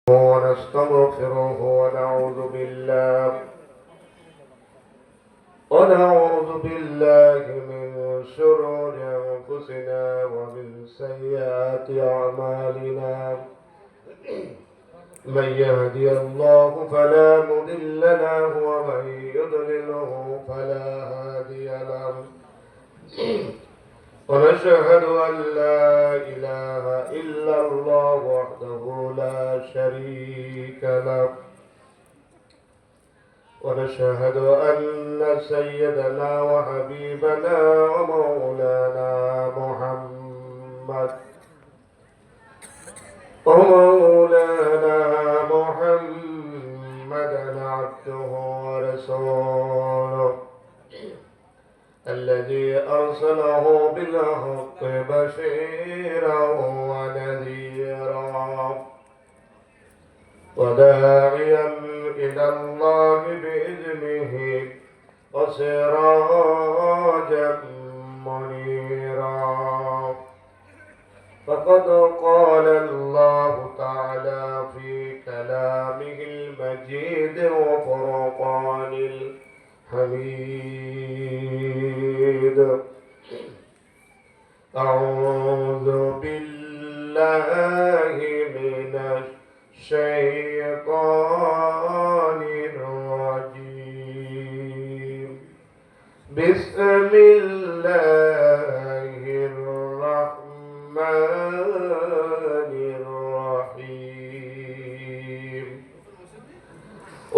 ونستغفره ونعوذ بالله من شرور أنفسنا ومن سيئات أعمالنا. من يهدي الله فلا مضل له ومن يضلله فلا هادي له. ونشهد أن لا إله إلا الله وحده لا شريك له. ونشهد أن سيدنا وحبيبنا ومولانا محمدا عبده ورسوله الذي أرسله بالحق بشيرا ونذيرا وداعيا إلى الله بإذنه وسراجا منيرا. فقد قال الله تعالى في كلامه المجيد وفرقان الحميد: أعوذ بالله من الشيطان الرجيم. بسم الله الرحمن الرحيم.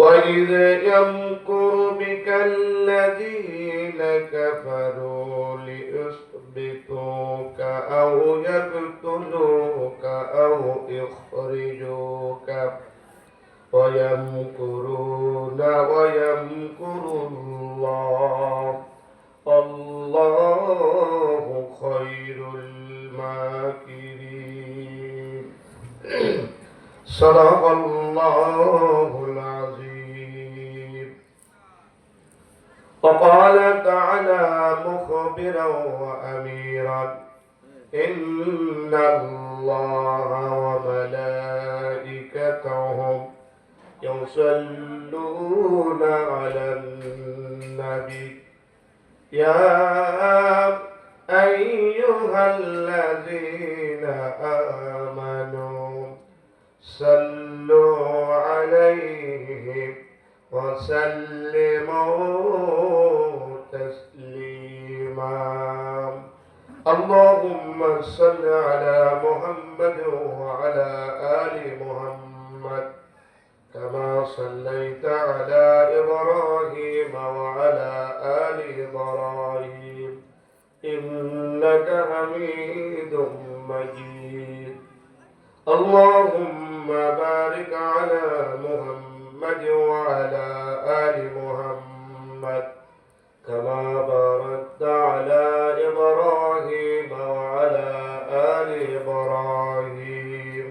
وإذ يمكر بك الذين كفروا ليثبتوك أو يقتلوك أو يخرجوك ويمكرون ويمكر الله والله خير الماكرين. صدق الله العظيم. وقال تعالى مخبرا وأميرا: إن الله وملائكته يصلون على النبي يا أيها الذين آمنوا صلوا عليه وسلموا تسليما. اللهم صل على محمد وعلى آل محمد كما صليت على إبراهيم وعلى آل إبراهيم إنك حميد مجيد. اللهم بارك على محمد وعلى آل محمد كما باركت على إبراهيم وعلى آل إبراهيم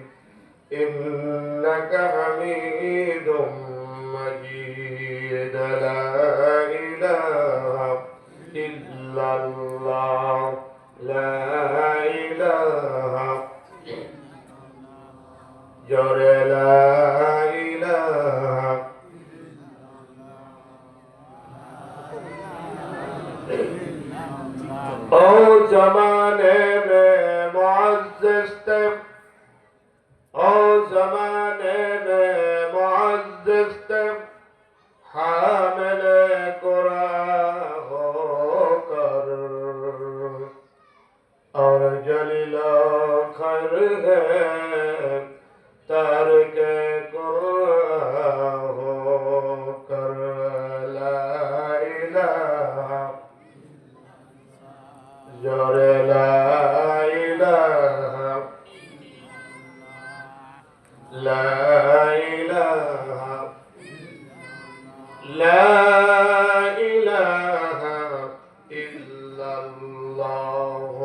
إنك حميد مجيد. لا إله إلا الله. لا إله جل لا إله. او زمانے میں معزز تھے، او زمانے میں معزز تھے، حامل قرآن ہو کر، اور جلیل خیر ہے تارک قرآن ہو کر. لا الہ جور لا الہ لا الہ لا الہ الا اللہ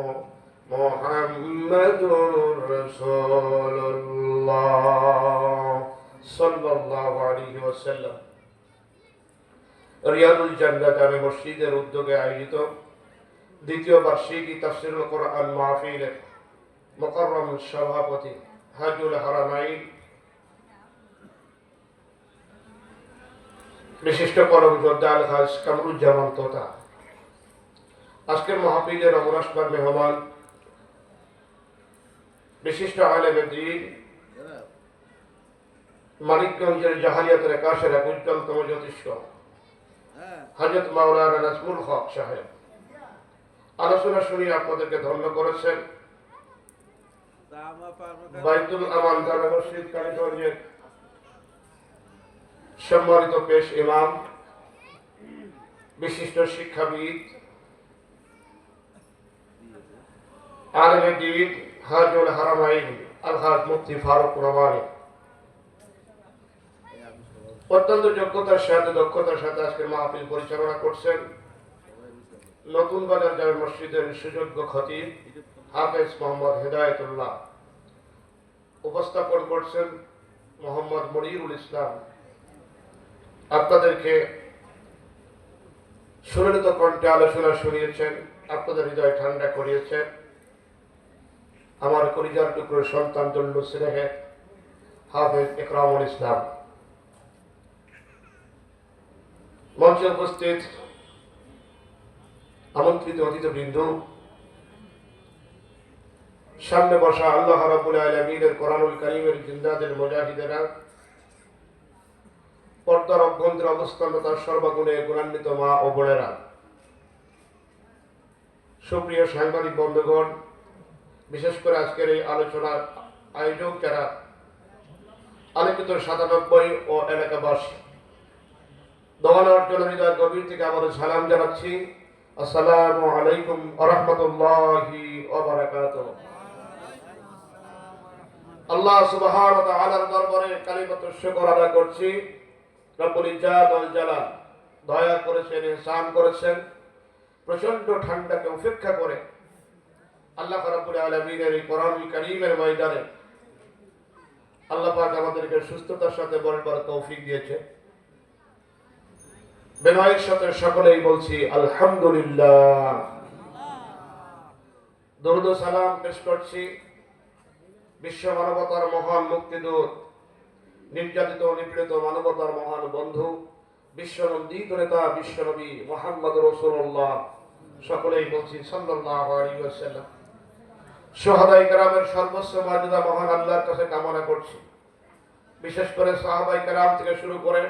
محمد رسول اللہ صلی اللہ علیہ وسلم. রিয়াদুল জান্নাত জামে মসজিদের উদ্যোগে আয়োজিত দ্বিতীয় বার্ষিকী তাফসীরুল কোরআন মাহফিলের মুকাররম সভাপতি হাজুল হারামাইন বিশিষ্ট কলম যোদ্ধা আলহাজ কামরুজ্জামান তোতা, আজকের মাহফিলের অমরাসবার মেহমান বিশিষ্ট আলেমে দ্বীন মানিকগঞ্জের জাহালিয়াতের আকাশের এক উজ্জ্বলতম জ্যোতিষ্ক হযরত মাওলানা নাজমুল হক সাহেব আলোচনা শুনিয়ে আপনাদেরকে ধন্য করেছেন। বাইতুল আমান জামে মসজিদ কালীগঞ্জের সম্মানিত পেশ ইমাম, বিশিষ্ট শিক্ষাবিদ, আলেমে দ্বীন হাজুল হারামাইন আলহাজ মুফতি ফারুক রহমানী অত্যন্ত যোগ্যতার সাথে দক্ষতার সাথে আজকের মাহফিল পরিচালনা করছেন। নতুন বাজার জামে মসজিদের সুযোগ্য খতিব হাফেজ মোহাম্মদ হেদায়েতুল্লাহ, উপস্থাপন করছেন মোহাম্মদ মনিরুল ইসলাম। আপনাদেরকে সুললিত কণ্ঠে আলোচনা শুনিয়েছেন, আপনাদের হৃদয় ঠান্ডা করিয়েছেন। আমার কলিজার টুকরো সন্তান জন্য স্নেহে হাফেজ ইকরামুল ইসলাম। মঞ্চে উপস্থিত আমন্ত্রিত অতিথিবৃন্দ, সামনে বসা আল্লাহ রাব্বুল আলামিনের কোরআনুল কারীমের জিন্দাদের মুজাহিদেরা, পর্দার অভ্যন্তরে অবস্থানরত সর্বগুণে গুণান্বিত মা ও বোনেরা, সুপ্রিয় সাংবাদিক বন্ধুগণ, বিশেষ করে আজকের এই আলোচনার আয়োজক যারা, আলোকিত 97 ও এলাকাবাসী, দোয়ান অর্জনের হৃদয় গভীর থেকে আবারও সালাম জানাচ্ছি। আসসালামু আলাইকুম ওয়া রাহমাতুল্লাহি ওয়া বারাকাতুহু। আল্লাহ সুবহানাহু ওয়া তাআলার দরবারে কালিমাতু শুকর আদায় করছি। রব্বুল ইজ্জাত ওয়াল জালাল দয়া করেছেন, ইহসান করেছেন, প্রচন্ড ঠান্ডাকে উপেক্ষা করে আল্লাহ রাব্বুল আলামিনের এই কোরআনুল কারীমের ময়দানে আল্লাহ পাক আমাদেরকে সুস্থতার সাথে বলবার তৌফিক দিয়েছে। বিনয়ের সাথে সকলেই বলছি আলহামদুলিল্লাহ। দরুদ ও সালাম পেশ করছি বিশ্ব মানবতার মহান মুক্তিদূত, নির্যাতিত নিপীড়িত মানবতার মহান বন্ধু, বিশ্বনন্দিত নেতা বিশ্বনবী মুহাম্মদ রাসূলুল্লাহ, সকলেই বলছি সাল্লাল্লাহু আলাইহি ওয়াসাল্লাম। সুহাদায়ে কেরামের সর্বোচ্চ মর্যাদা মহান আল্লাহর কাছে কামনা করছি। বিশেষ করে সাহাবায়ে কেরাম থেকে শুরু করে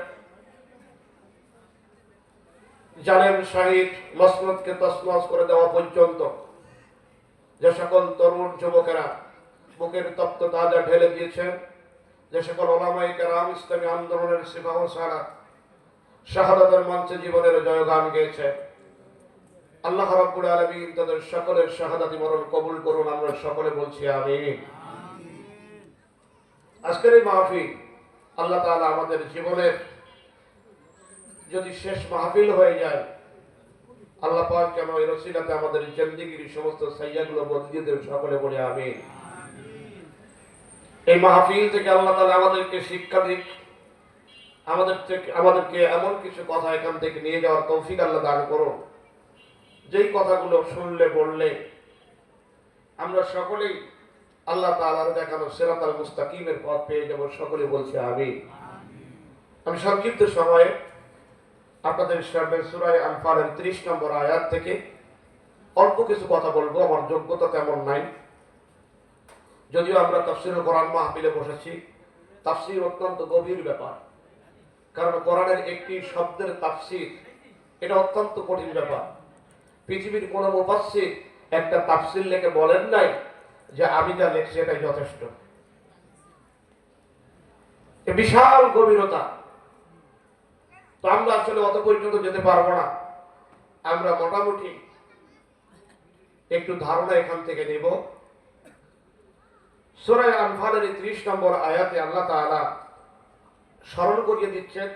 জালেম শহীদ মসনদকে তছনছ করে দেওয়া পর্যন্ত যে সকল তরুণ যুবকেরা বুকের তপ্ত তাজা ঢেলে দিয়েছেন, যে সকল ওলামায়ে কেরাম ইসলামী আন্দোলনের সিপাহ সারা শাহাদাতের মঞ্চে জীবনের জয়গান গেয়েছে, আল্লাহ রাব্বুল আলামিন তাদের সকলের শাহাদাতি মরণ কবুল করুন। আমরা সকলে বলছি আমিন। আজকের এই মাহফিল আল্লাহ তাআলা আমাদের জীবনের যদি শেষ মাহফিল হয়ে যায়, আল্লাহ পাক যেন এর ওসিলাতে আমাদের জিন্দেগীর সমস্ত সাইয়াগুলো বদলিয়ে দেন। সকলে বলে আমিন। এই মাহফিল থেকে আল্লাহ তাআলা আমাদেরকে শিক্ষা দিক, আমাদেরকে এমন কিছু কথা এখান থেকে নিয়ে যাওয়ার তৌফিক আল্লাহ দান করুন, যেই কথাগুলো শুনলে বললে আমরা সকলেই আল্লাহ তাআলার দেখানো সিরাতাল মুস্তাকিমের পথ পেয়ে যাব। সকলে বলছে আমিন। আমি সংক্ষিপ্ত সময়ে আপনাদের সামনে সূরা আনফালের 30 নম্বর আয়াত থেকে অল্প কিছু কথা বলবো। আমার যোগ্যতা তেমন নাই, যদিও আমরা তাফসীরুল কোরআন মাহফিলে বসেছি। তাফসীর অত্যন্ত গভীর ব্যাপার, কারণ কোরআনের একটি শব্দের তাফসীর এটা অত্যন্ত কঠিন ব্যাপার। পৃথিবীর কোন মুফাসসির একটা তাফসীর লিখে বলেন নাই যে আমি যা লিখছি এটাই যথেষ্ট। এই বিশাল গভীরতা, তো আমরা আসলে অত পর্যন্ত যেতে পারবো না। আমরা মোটামুটি একটু ধারণা এখান থেকে নেব। সূরা আনফালের 30 নম্বর আয়াতে আল্লাহ তাআলা স্মরণ করিয়ে দিচ্ছেন,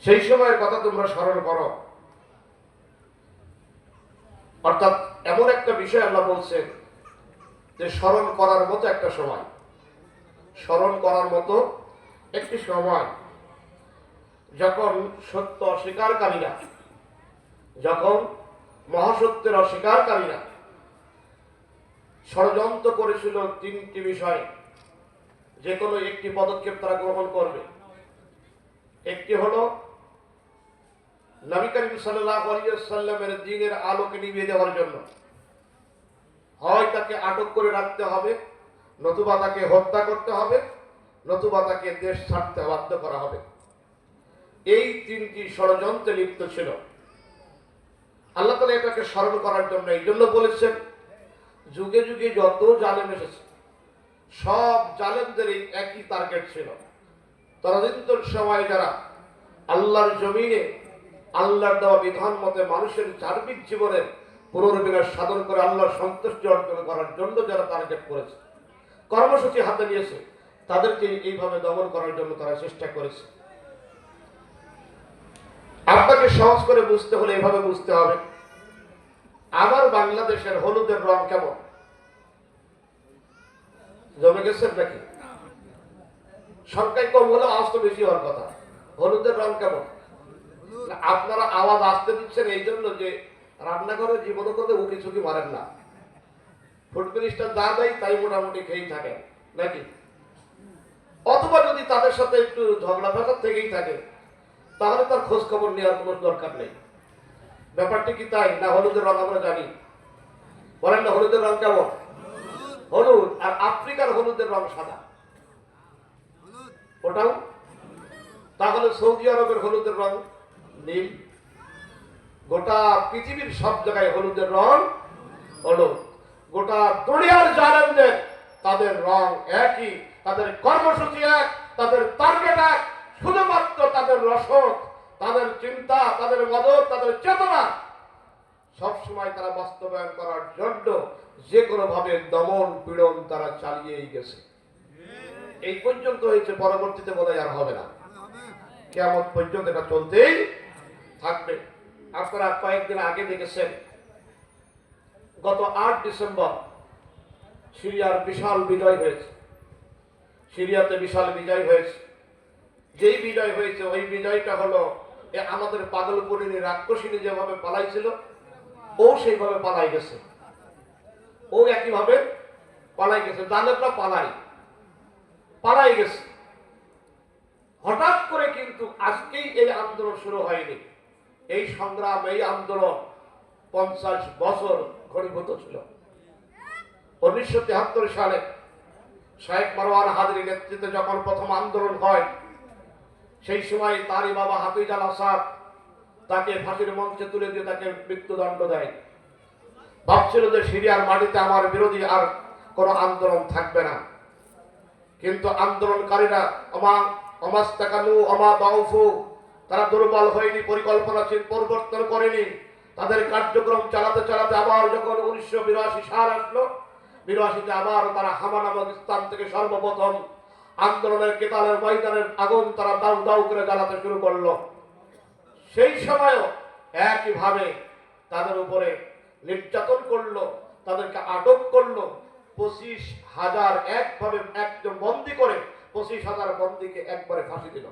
সেই সময়ের কথা তোমরা স্মরণ করো। অর্থাৎ এমন একটা বিষয় আল্লাহ বলছেন যে স্মরণ করার মতো একটা সময়, স্মরণ করার মতো একটি সময়, যখন সত্য অস্বীকারীরা, যখন মহাসত্যের অস্বীকারীরা ষড়যন্ত্র করেছিল 3টি বিষয়, যে কোনো একটি পদক্ষেপ তারা গ্রহণ করবে। একটি হলো নবী করিম সাল্লাল্লাহু আলাইহি ওয়াসাল্লামের দ্বীনের আলোকে নিভিয়ে দেওয়ার জন্য হয় তাকে আটক করে রাখতে হবে, নতুবা তাকে হত্যা করতে হবে, নতুবা তাকে দেশ ছাড়তে বাধ্য করা হবে। এই তিনটি ষড়যন্ত্রে লিপ্ত ছিল। আল্লাহ তাআলা এটাকে স্মরণ করার জন্য এই জন্য বলেছেন, যুগে যুগে যত জালেম এসেছে সব জালেমদেরই একই টার্গেট ছিল, তদানীন্তন সময়ে যারা আল্লাহর জমিনে আল্লাহর দেওয়া বিধান মতে মানুষের সার্বিক জীবনের পুনর্বিনাশ সাধন করে আল্লাহর সন্তুষ্টি অর্জন করার জন্য যারা টার্গেট করেছে, কর্মসূচি হাতে নিয়েছে, তাদেরকে এইভাবে দমন করার জন্য তারা চেষ্টা করেছে। আপনাকে সহজ করে বুঝতে হলে এভাবে বুঝতে হবে, আমার বাংলাদেশের হলুদের রং কেমন? জমে গেছেন নাকি? সংখ্যায় কম হলে আওয়াজ তো বেশি হওয়ার কথা। হলুদের রং কেমন? আপনারা আওয়াজ আসতে দিচ্ছেন এই জন্য যে রান্নাঘরে জীবনে কোনো উকি ঝুঁকি মারেন না, ফুড মিনিস্টার যা দেয় তাই মোটামুটি খেয়েই থাকেন নাকি? অথবা যদি তাদের সাথে একটু ঝগড়া ফেসাদ থেকেই থাকে তাহলে তার খোঁজ খবর নেওয়ার কোনো দরকার নেই। ব্যাপারটি কি তাই না? হলুদের রং আমরা জানি, বলেন না? হলুদের রং কেমন? হলুদ। আর আফ্রিকার হলুদের রং সাদা, ওটাও। তাহলে সৌদি আরবের হলুদের রং নীল। গোটা পৃথিবীর সব জায়গায় হলুদের রং হলুদ। গোটা দুনিয়ার জালেমদের তাদের রং একই, তাদের কর্মসূচি এক, তাদের টার্গেট এক, শুধুমাত্র তাদের রসদ, তাদের চিন্তা, তাদের মদত, তাদের চেতনা সবসময় তারা বাস্তবায়ন করার জন্য যে কোনো ভাবে দমন পীড়ন তারা চালিয়েই গেছে। এই পর্যন্ত হয়েছে, পরবর্তীতে বোধহয় আর হবে না, কিয়ামত পর্যন্ত এটা চলতেই থাকবে। আপনারা কয়েকদিন আগে দেখেছেন, গত 8 ডিসেম্বর সিরিয়ার বিশাল বিজয় হয়েছে। সিরিয়াতে বিশাল বিজয় হয়েছে। যেই বিজয় হয়েছে ওই বিজয়টা হলো আমাদের পাগলপুরিনী রাক্ষসিনী যেভাবে পালাইছিল ও সেইভাবে পালাই গেছে, ও একইভাবে পালাই গেছে। জালেমরা পালাই গেছে। হঠাৎ করে কিন্তু আজকেই এই আন্দোলন শুরু হয়নি। এই সংগ্রাম, এই আন্দোলন 50 বছর ঘনীভূত ছিল। 1973 সালে শেখ মারওয়ান হাদির নেতৃত্বে যখন প্রথম আন্দোলন হয়, সেই সময় তারই বাবা হাফিজ আল আসাদ তাকে ফাঁসির মঞ্চে তুলে দিয়ে তাকে মৃত্যুদণ্ড দেয়। ভাবছিল যে সিরিয়ার মাটিতে আমার বিরোধী আর কোন আন্দোলন থাকবে না। কিন্তু আন্দোলনকারীরা তারা দুর্বল হয়নি, পরিকল্পনা পরিবর্তন করেনি। তাদের কার্যক্রম চালাতে চালাতে আবার যখন 1982 সাল আসলো, 82তে আবার তারা হামা নামক স্থান থেকে সর্বপ্রথম আন্দোলনের কেতালের ময়দানের আগুন তারা দাউ দাউ করে জ্বালাতে শুরু করলো। সেই সময়ও একইভাবে তাদের উপরে নির্যাতন করলো, তাদেরকে আটক করলো। 25,000 একভাবে একদম বন্দী করে 25,000 বন্দীকে একবারে ফাঁসি দিল।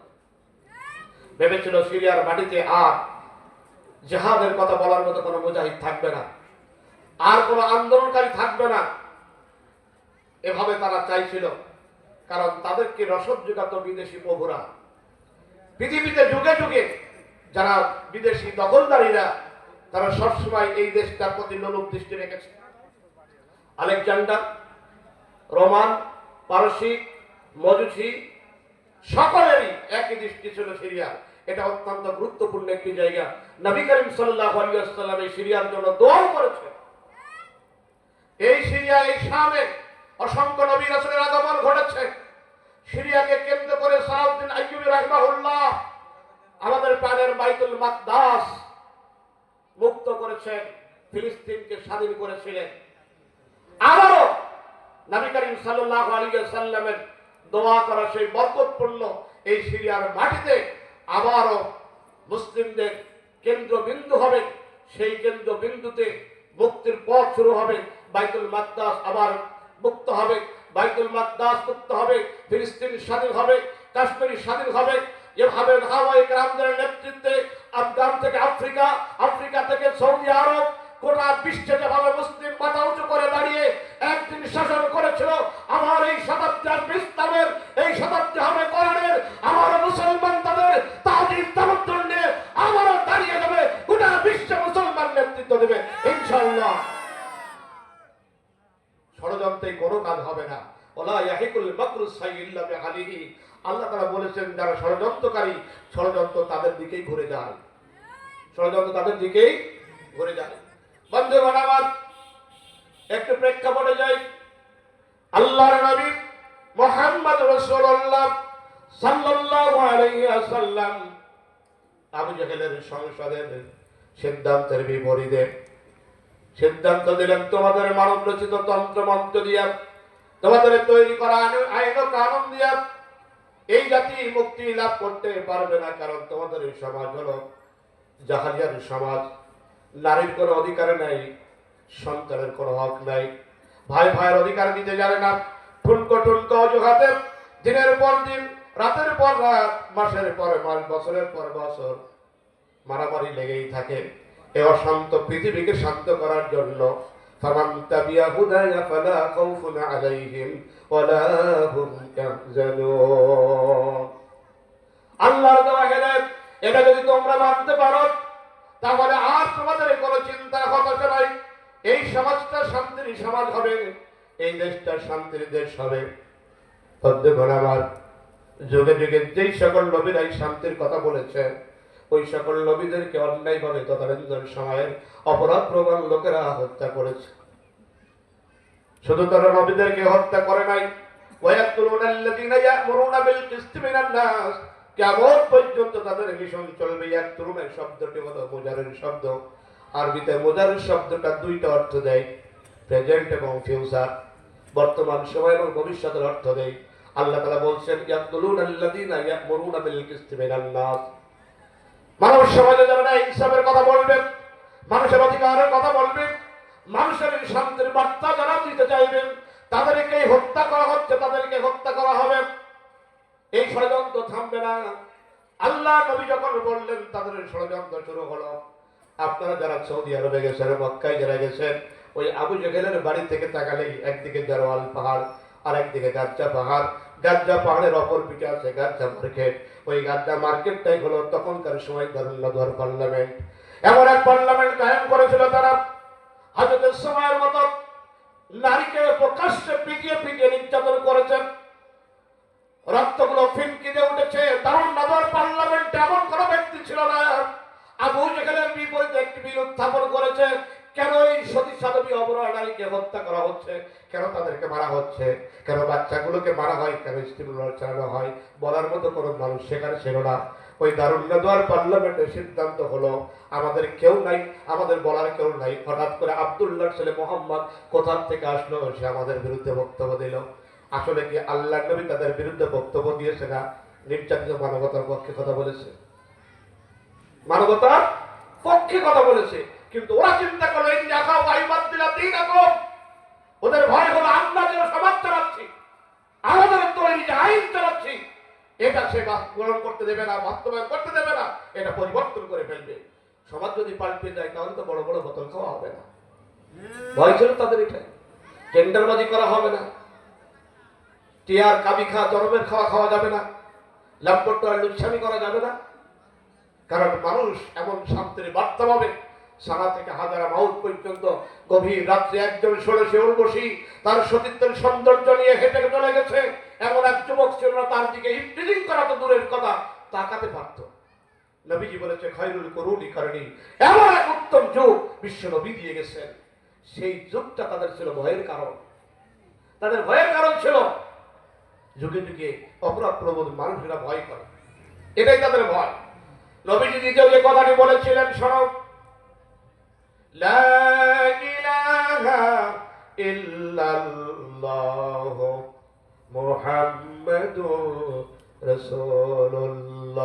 ভেবেছিল সিরিয়ার মাটিতে আর জিহাদের কথা বলার মতো কোনো মুজাহিদ থাকবে না, আর কোনো আন্দোলনকারী থাকবে না, এভাবে তারা চাইছিল। কারণ তাদেরকে রসদ যোগাত বিদেশি প্রভুরা। পৃথিবীতে যুগে যুগে যারা বিদেশি দখলদারীরা তারা সবসময় এই দেশটার প্রতি লোলুপ দৃষ্টি রেখেছে। আলেকজান্ডার, রোমান, পারসিক, মজুসি সকলেরই একই দৃষ্টি ছিল সিরিয়া। এটা অত্যন্ত গুরুত্বপূর্ণ একটি জায়গা। নবী করিম সাল্লাল্লাহু আলাইহি ওয়াসাল্লাম এই সিরিয়ার জন্য দোয়া করেছে। এই সিরিয়া, এই শামে অসংখ্য নবী রাসূলের আগমন ঘটেছে। সিরিয়াকে কেন্দ্র করে সালাউদ্দিন আইয়ুবী রাহিমাহুল্লাহ আমাদের প্রাণের বাইতুল মাকদাস মুক্ত করেছেন, ফিলিস্তিনকে স্বাধীন করেছিলেন। আবারও নবী করিম সাল্লাল্লাহু আলাইহি ওয়াসাল্লামের দোয়া করা সেই বরকতপূর্ণ এই সিরিয়ার মাটিতে আবারও মুসলিমদের কেন্দ্রবিন্দু হবে। সেই কেন্দ্রবিন্দুতে মুক্তির পথ শুরু হবে। বাইতুল মাকদাস আবার মুক্ত হবে, বাইতুল মাকদাস মুক্ত হবে, ফিলিস্তিন স্বাধীন হবে, কাশ্মীর স্বাধীন হবে। এভাবে সাহাবায়ে কেরামদের নেতৃত্বে আফগান থেকে আফ্রিকা, আফ্রিকা থেকে সৌদি আরব, গোটা বিশ্বে যেভাবে মুসলিম মাথা উঁচু করে দাঁড়িয়ে একদিন শাসন করেছিল, আমার এই শতাব্দী ইসলামের, এই শতাব্দী হবে কোরআনের। আমার মুসলমান তাদের মাকরু সাইয়্যি ইল্লা বিআহলিহি। আল্লাহ তাআলা বলেছেন যারা ষড়যন্ত্রকারী, ষড়যন্ত্র তাদের দিকেই ঘুরে যায়, ষড়যন্ত্র তাদের দিকেই ঘুরে যায়। বন্ধুগণ আমার, একটু প্রেক্ষাপটে যাই। আল্লাহর নবী মুহাম্মদ রাসূলুল্লাহ সাল্লাল্লাহু আলাইহি ওয়াসাল্লাম আবু জাহেলের সংসদের সিদ্ধান্তের বিপরীতে সিদ্ধান্ত দিলেন, তোমাদের মানব রচিত তন্ত্র মন্ত্র দিয়া, তোমাদের তৈরি করা আইন ও কানুন দিয়া এই জাতি মুক্তি লাভ করতে পারবে না। কারণ তোমাদের এই সমাজ হলো জাহালিয়ার সমাজ। নারীর কোনো অধিকার নাই, সন্তানের কোনো হক নাই, ভাই ভাইয়ের অধিকার দিতে জানে না। ঠুনকো ঠুনকো অজুহাতে দিনের পর দিন, রাতের পর রাত, মাসের পর মাস, বছরের পর বছর মারামারি লেগেই থাকে। এই অশান্ত পৃথিবীকে শান্ত করার জন্য ফামান তাবিয়া হুদায়া ফালা খাউফুন আলাইহিম ওয়ালা হুম ইয়াহজানুন। আল্লাহর দেওয়া হেদায়েত, এটা যদি তোমরা মানতে পারো তাহলে আর তোমাদের কোনো চিন্তা হতাশা নাই। এই সমাজটা শান্তির সমাজ হবে, এই দেশটা শান্তির দেশ হবে। বন্ধুগণ আমার, যুগে যুগে যেই সকল নবীরা এই শান্তির কথা বলেছে, ওই সকল নবীদেরকে অন্যায়ভাবে তদানীন্তন সময়ের অপরাধ প্রবণ লোকেরা হত্যা করেছে। শুধু তারা নবীদেরকে হত্যা করে নাই, ওয়ায়াকতুলুনা আল্লাযীনা ইয়া'মুরুনা বিল কিসতি মিনান নাস, কিয়ামত পর্যন্ত তাদের মিশন চলবে। ইয়াকতুলুনা শব্দটি হলো মুজারের শব্দ। আরবিতে মুজারের শব্দটা দুইটা অর্থ দেয়, প্রেজেন্ট এবং ফিউচার, বর্তমান সময় এবং ভবিষ্যতের অর্থ দেয়। আল্লাহ তাআলা বলছেন ইয়াকতুলুনা আল্লাযীনা ইয়া'মুরুনা বিল কিসতি মিনান নাস, মানব সমাজে যারা ইনসাফের কথা বলবে, মানুষের অধিকারের কথা বলবে, মানুষের শান্তির বার্তা যারা দিতে চাইবেন, তাদেরকে হত্যা করা হচ্ছে, তাদেরকে হত্যা করা হবে। এই ষড়যন্ত্র থামবে না। আল্লাহ নবী যখন বললেন, তাদের ষড়যন্ত্র শুরু হলো। আপনারা যারা সৌদি আরবে গেছেন, মক্কায় যারা গেছেন, ওই আবু জাহেলের বাড়ি থেকে তাকালেই একদিকে জারওয়াল পাহাড় আর একদিকে গাজ্জা পাহাড়। গাজ্জা পাহাড়ের অপর পিঠে আছে গাজ্জা মার্কেট। ওই গাজ্জা মার্কেটটাই হলো তখনকার সময় দারুল নদওয়ার পার্লামেন্ট। এমন এক পার্লামেন্ট কায়েম করেছিল তারা, হযরতের সময়ের মতো নারীকে প্রকাশ্যে পিটিয়ে পিটিয়ে নির্যাতন করেছেন। রক্তগুলো ফিনকিতে উঠেছে। দারুল নদওয়ার পার্লামেন্টে এমন কোনো ব্যক্তি ছিল না। আবু জাহেলের বিপরীতে একটি বিল উত্থাপন করেছে। কেন এই সতী সাধবী অবরা নারীকে হত্যা করা হচ্ছে, কেন তাদেরকে মারা হচ্ছে, কেন বাচ্চাগুলোকে মারা হয়, কেন স্ত্রীগুলো চালানো হয়, বলার মতো কোনো মানুষ সেখানে ছিল না। ওই দারুল নদওয়ার পার্লামেন্টের সিদ্ধান্ত হলো, আমাদের কেউ নাই, আমাদের বলার কেউ নাই। হঠাৎ করে আব্দুল্লাহর ছেলে মোহাম্মদ কোথা থেকে আসলো, সে আমাদের বিরুদ্ধে বক্তব্য দিল। আসলে কি আল্লাহর নবী তাদের বিরুদ্ধে বক্তব্য দিয়েছে না নির্যাতিত মানবতার পক্ষে কথা বলেছে? মানবতার পক্ষে কথা বলেছে। কিন্তু ওরা চিন্তা করলো ওদের ভয় হলো আমরা যেন সমাজ চালাচ্ছি, আমাদের তৈরি যে আইন চালাচ্ছি, এটা সে গ্রহণ করতে দেবে না, বাস্তবায়ন করতে দেবে না, এটা পরিবর্তন করে ফেলবে। সমাজ যদি পাল্টে যায় তাহলে তো বড় বড় বোতল খাওয়া হবে না। ভয় ছিল তাদের এটাই। টেন্ডারবাজি করা হবে না, টিয়ার কাবি খা জনমের খাওয়া খাওয়া যাবে না, লাম্পট্ট আর লুচ্ছামি করা যাবে না। কারণ মানুষ এমন শান্তির বার্তা পাবে, সারা থেকে হাজারা মাউত পর্যন্ত গভীর রাত্রে একজন ষোড়শে উর্বশী তার সতীত্বের সৌন্দর্য নিয়ে হেঁটে চলে গেছে। এমন এক যুবক ছিল না, তার দিকে ইফতিজিং করা তো দূরের কথা, তাকাতে পারত। নবীজি বলেছে খায়রুল কুরুনি কারণী, এমন এক উত্তম যুগ বিশ্ব নবী দিয়ে গেছেন। সেই যুগটা তাদের ছিল ভয়ের কারণ। তাদের ভয়ের কারণ ছিল যুগে যুগে অপরাধ প্রবণ মানুষেরা ভয় করে, এটাই তাদের ভয়। নবীজি নিজেও যে কথাটি বলেছিলেন, শোনো, লা ইলাহা ইল্লাল্লাহ মুহাম্মাদুর রাসূলুল্লাহ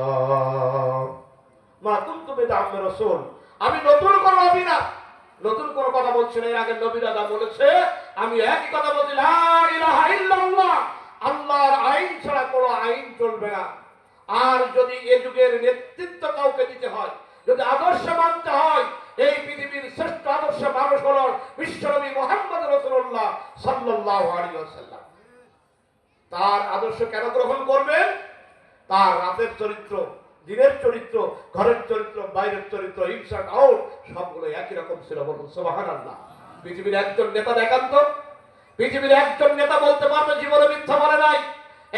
মা কুনতু বিদআম রাসূল। আমি নতুন কোনো নবী না, নতুন কোনো কথা বলছি না। এর আগে নবীরা যা বলেছে আমি একই কথা বলছি, লা ইলাহা ইল্লাল্লাহ, আল্লাহর আইন ছাড়া কোনো আইন চলবে না। আর যদি এ যুগের নেতৃত্ব কাউকে দিতে হয়, যদি আদর্শ মানতে হয়, এই পৃথিবীর শ্রেষ্ঠ আদর্শ মানুষ হল বিশ্বনবী মুহাম্মদ রাসূলুল্লাহ সাল্লাল্লাহু আলাইহি ওয়াসাল্লাম। তার আদর্শ কেন গ্রহণ করবেন? তার রাতের চরিত্র, দিনের চরিত্র, ঘরের চরিত্র, বাইরের চরিত্র, ইনসাইড আউট সবগুলো একই রকম ছিল। বলুন সুবহানাল্লাহ। পৃথিবীর একজন নেতা দেখান তো, পৃথিবীর একজন নেতা বলতে পারবে জীবনে মিথ্যা বলে নাই,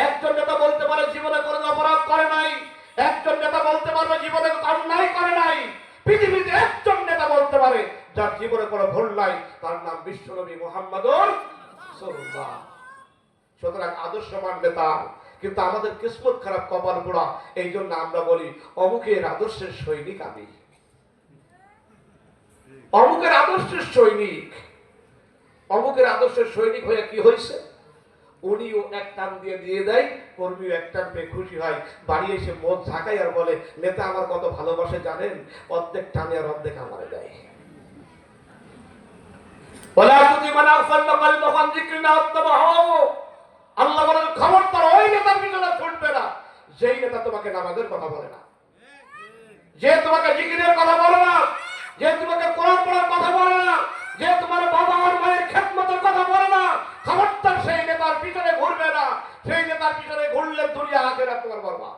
একজন নেতা বলতে পারে জীবনে কোনো অপরাধ করে নাই, একজন নেতা বলতে পারবে জীবনে অন্যায় করে নাই। পৃথিবীতে একজন নেতা বলতে পারে যার জীবনে কোনো ভুল নাই, তার নাম বিশ্বনবী মুহাম্মদুর রাসূলুল্লাহ। সুতরাং আদর্শবান নেতা, কিন্তু আমাদের কিসমত খারাপ, কপাল পোড়া। এই জন্য আমরা বলি অমুকের আদর্শের সৈনিক আমি, অমুকের আদর্শের সৈনিক। অমুকের আদর্শের সৈনিক হয়ে কি হয়েছে? উনিও এক টান দিয়ে দেয়, কর্মীও এক টান পেয়ে খুশি হয়, বাড়ি এসে মদ ঝাঁকায় আর বলে নেতা আমার কত ভালোবাসে জানেন, অর্ধেক টানে আর অর্ধেক আমারে দেয়। আল্লাহ বলেন খবরদার ওই নেতার পিছনে ছুটবে না যেই নেতা তোমাকে নামাজের কথা বলে না, যে তোমাকে জিকিরের কথা বলে না, যে তোমাকে কোরআন পড়ার কথা বলে না, যে তোমার বাবা আর মায়ের খেদমতের কথা বলে না। খবরদার সেই নেতার পিছনে ঘুরবে না, সেই নেতার পিছনে ঘুরলে দুনিয়া আখিরাত তোমার বরবাদ।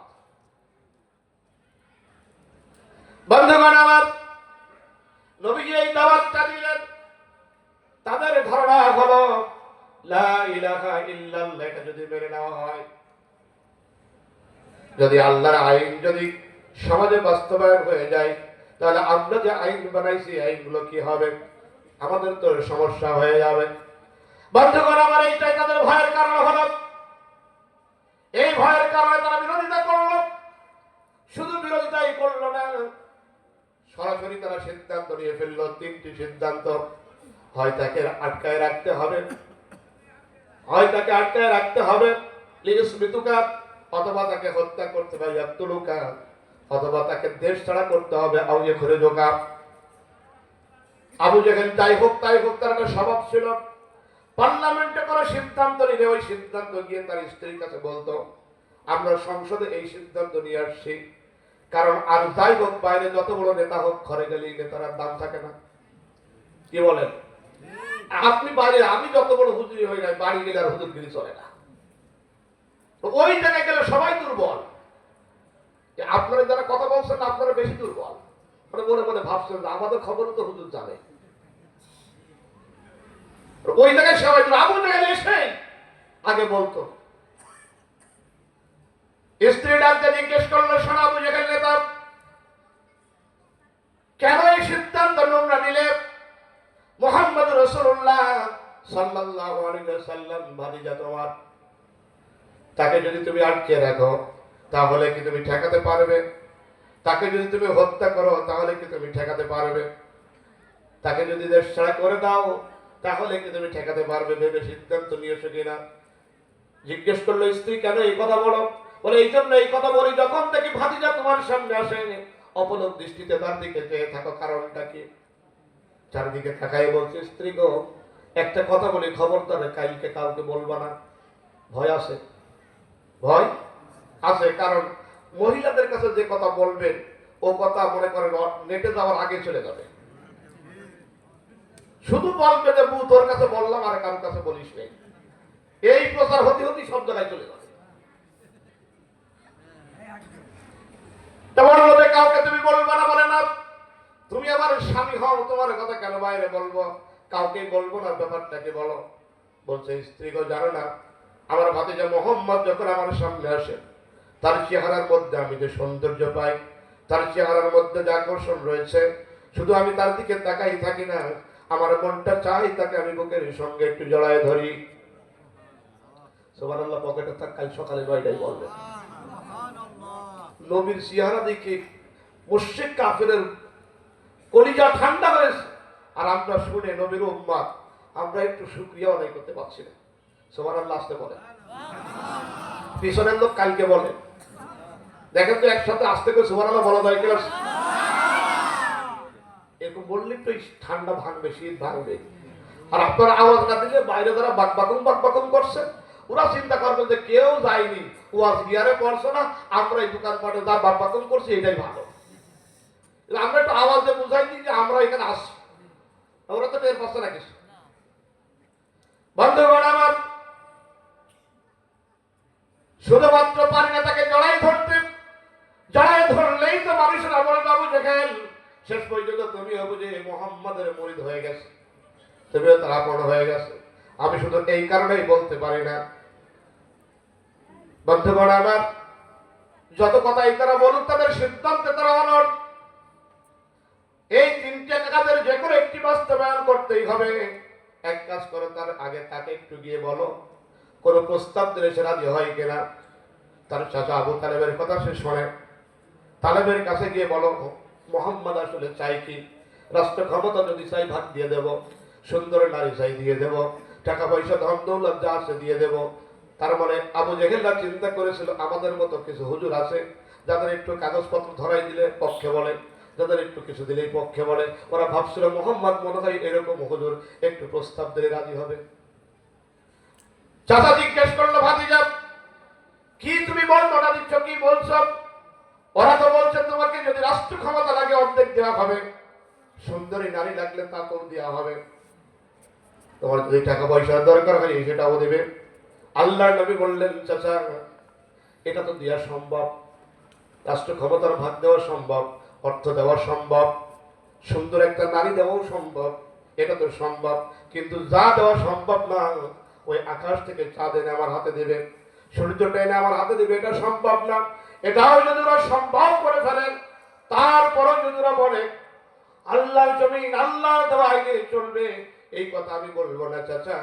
বন্ধুগণ আমার, নবীজি এই দাওয়াতটা দিলেন, তাদের ধারণা হলো লা ইলাহা ইল্লাল্লাহ এটা যদি মেনে নেওয়া হয়, যদি আল্লাহর আইন যদি সমাজে বাস্তবায়ন হয়ে যায়, তাহলে আমরা যে আইন বানাইছি আইনগুলো কি হবে? আমাদের তো সমস্যা হয়ে যাবে। বন্ধুগণ আমার, এইটাই তাদের ভয়ের কারণ হলো। এই ভয়ের কারণে তারা বিরোধিতা করলো। শুধু বিরোধিতাই করলো না, সরাসরি তারা সিদ্ধান্ত নিয়ে ফেললো, তিনটি সিদ্ধান্ত। হয় তাকে আটকায় রাখতে হবে, হয় তাকে আটকায় রাখতে হবে লিয়ুসবিতুকা, অথবা তাকে হত্যা করতে হবে ইয়াকতুলুকা, অথবা তাকে দেশ ছাড়া করতে হবে আও ইখরিজুকা। আবু জেহেল যাই হোক তাই হোক, তার একটা স্বভাব ছিল, পার্লামেন্টে কোনো সিদ্ধান্ত নিলে ওই সিদ্ধান্ত গিয়ে তার স্ত্রীর কাছে বলতো আমরা সংসদে এই সিদ্ধান্ত নিয়ে আসছি। কারণ আর যাই হোক বাইরে যত বড় নেতা হোক, ঘরে গেলে নেতার দাম থাকে না। কি বলেন? আপনি বাইরে, আমি যত বড় হুজুরি হই না, বাড়ি গেলে আর হুজুরগিরি চলে না। ওই জায়গায় গেলে সবাই দুর্বল। আপনারা যারা কথা বলছেন আপনারা বেশি দুর্বল, মানে মনে মনে ভাবছেন আমাদের খবর তো হুজুর জানে। ওই জায়গায় সবাই আবু জেহেল এসে আগে বলতো, স্ত্রী ডাকতে জিজ্ঞেস করলো শোনা আবু জেহেল নেতা, কেন এই সিদ্ধান্ত নোংরা নিলে? মুহাম্মদ রাসূলুল্লাহ সাল্লাল্লাহু আলাইহি ওয়াসাল্লাম ভাতিজা তোমার, তাকে যদি তুমি আটকে রাখো তাহলে কি তুমি ঠেকাতে পারবে? তাকে যদি তুমি হত্যা করো তাহলে কি তুমি ঠেকাতে পারবে? তাকে যদি দেশ ছাড়া করে দাও তাহলে কি তুমি ঠেকাতে পারবে? ভেবে সিদ্ধান্ত নিয়েছো কিনা? জিজ্ঞেস করলো স্ত্রী কেন এই কথা বলো? বলে এই জন্য এই কথা বলি, যখন দেখি ভাতিজা তোমার সামনে আসে অপলক দৃষ্টিতে তার দিকে চেয়ে থাকো, কারণটা কি? চারিদিকে তাকায় বলছে স্ত্রী গো, একটা কথা বলি, খবরদার কালকে কাউকে বলবা না। ভয় আছে, ভয় আছে, কারণ মহিলাদের কাছে যে কথা বলবেন ও কথা মনে করেন নেটে যাওয়ার আগে চলে যাবে। শুধু বলবে যে বউ তোর কাছে বললাম আর কারোর কাছে বলিস নেই, এই প্রচার হতে হতে সব জায়গায় চলে যাবে। তেমন হলে কাউকে তুমি বলবা না, বলে না তুমি আমার স্বামী হও, তোমার কথা কেন বাইরে বলবো? কাউকে বলবো না, ব্যাপারটাকে বলো। বলছে স্ত্রী গো জানো না, আমার ভাতিজা মোহাম্মদ যখন আমার সামনে আসে, তার চেহারার মধ্যে আমি যে সৌন্দর্য পাই, তার চেহারার মধ্যে যে আকর্ষণ রয়েছে, শুধু আমি তার দিকে তাকাই থাকি না, আমার মনটা চাই তাকে আমি বুকের সঙ্গে একটু জড়ায় ধরি। সুবহানাল্লাহ, পকেটে থাক, কাল সকালে 9টায় বলবে। নবীর চেহারা দেখে মুশরিক কাফেরের কলিজা ঠান্ডা হয়েছে, আর আমরা শুনে নবীর উম্মত আমরা একটু শুকরিয়া আদায় করতে পারছি না। সুবহানাল্লাহ আসতে বলে, পিছনের লোক কালকে বলে। দেখেন তো একসাথে আসতে করে সুবহানাল্লাহ বলা যায় কিনা? এরকম বললে তো ঠান্ডা ভাঙবে, শীত ভাঙবে। আর আপনারা আওয়াজ না দিলে বাইরে যারা বাকবাকুম করছে, ওরা চিন্তা করবে যে কেউ যায়নি, ওয়াজ গিয়ারে পড়ছে না, আমরা এই দোকানপাটে যা বাকবাকুম করছি এটাই ভালো। আমরা একটু আওয়াজে বুঝাই দিই যে আমরা এখানে আসছি, ওরা তো টের পাচ্ছে না কিছু। বন্ধুগণ আমার, শুধুমাত্র পারি না তাকে জড়াই ধরতে, জড়াই ধরলেই তো মানুষের আমল বাবু দেখেন শেষ পর্যন্ত তুমিও বুঝে মুহাম্মাদের মুরিদ হয়ে গেছে, তুমিও তার আপন হয়ে গেছে। আমি শুধু এই কারণেই বলতে পারি না। বন্ধুগণ আমার, যত কথাই তারা বলুক, তাদের সিদ্ধান্তে তারা অনড়। এই তিনটে কাজের যে কোনো একটি বাস্তবায়ন করতেই হবে। এক কাজ করো, তার আগে তাকে একটু গিয়ে বলো কোন প্রস্তাব দিলে সে রাজি হয় কিনা। তার চাচা আবু তালেবের কথা সে শোনে। তালেবের কাছে গিয়ে বলো, মোহাম্মদ আসলে চাই কি? রাষ্ট্র ক্ষমতা যদি চাই ভাগ দিয়ে দেব, সুন্দর নারী চাই দিয়ে দেব, টাকা পয়সা ধন দৌলত যা আছে দিয়ে দেব। তার মানে আবু জেহেলরা চিন্তা করেছিল আমাদের মতো কিছু হুজুর আছে যাদের একটু কাগজপত্র ধরাই দিলে পক্ষে বলে, যাদের একটু কিছু দিলেই পক্ষে বলে। ওরা ভাবছিল মোহাম্মদ মনে হয় এরকম হুজুর, একটু প্রস্তাব দিলে রাজি হবে। চাচা জিজ্ঞেস করলো, ভাতিজা কি তুমি বর্ণনা দিচ্ছ, কি বলছো? ওরা তো বলছে তোমাকে যদি রাষ্ট্র ক্ষমতা লাগে অর্ধেক দেওয়া হবে, সুন্দরী নারী লাগলে তা তো দেওয়া হবে, তোমার যদি টাকা পয়সার দরকার হয় সেটাও দেবে। আল্লাহর নবী বললেন, চাচা এটা তো দেওয়া সম্ভব, রাষ্ট্র ক্ষমতার ভাগ দেওয়া সম্ভব, অর্থ দেওয়া সম্ভব, সুন্দর একটা নারী দেওয়াও সম্ভব, এটা তো সম্ভব। কিন্তু যা দেওয়া সম্ভব না, ওই আকাশ থেকে চাঁদ এনে আমার হাতে দেবে, সূর্যটা এনে আমার হাতে দেবে, এটা সম্ভব না। এটাও যদি ওরা সম্ভব করে ফেলেন, তারপরও যদি ওরা বলে আল্লাহর জমিন আল্লাহর দেওয়া আইনে চলবে, এই কথা আমি বলবো না চাচা।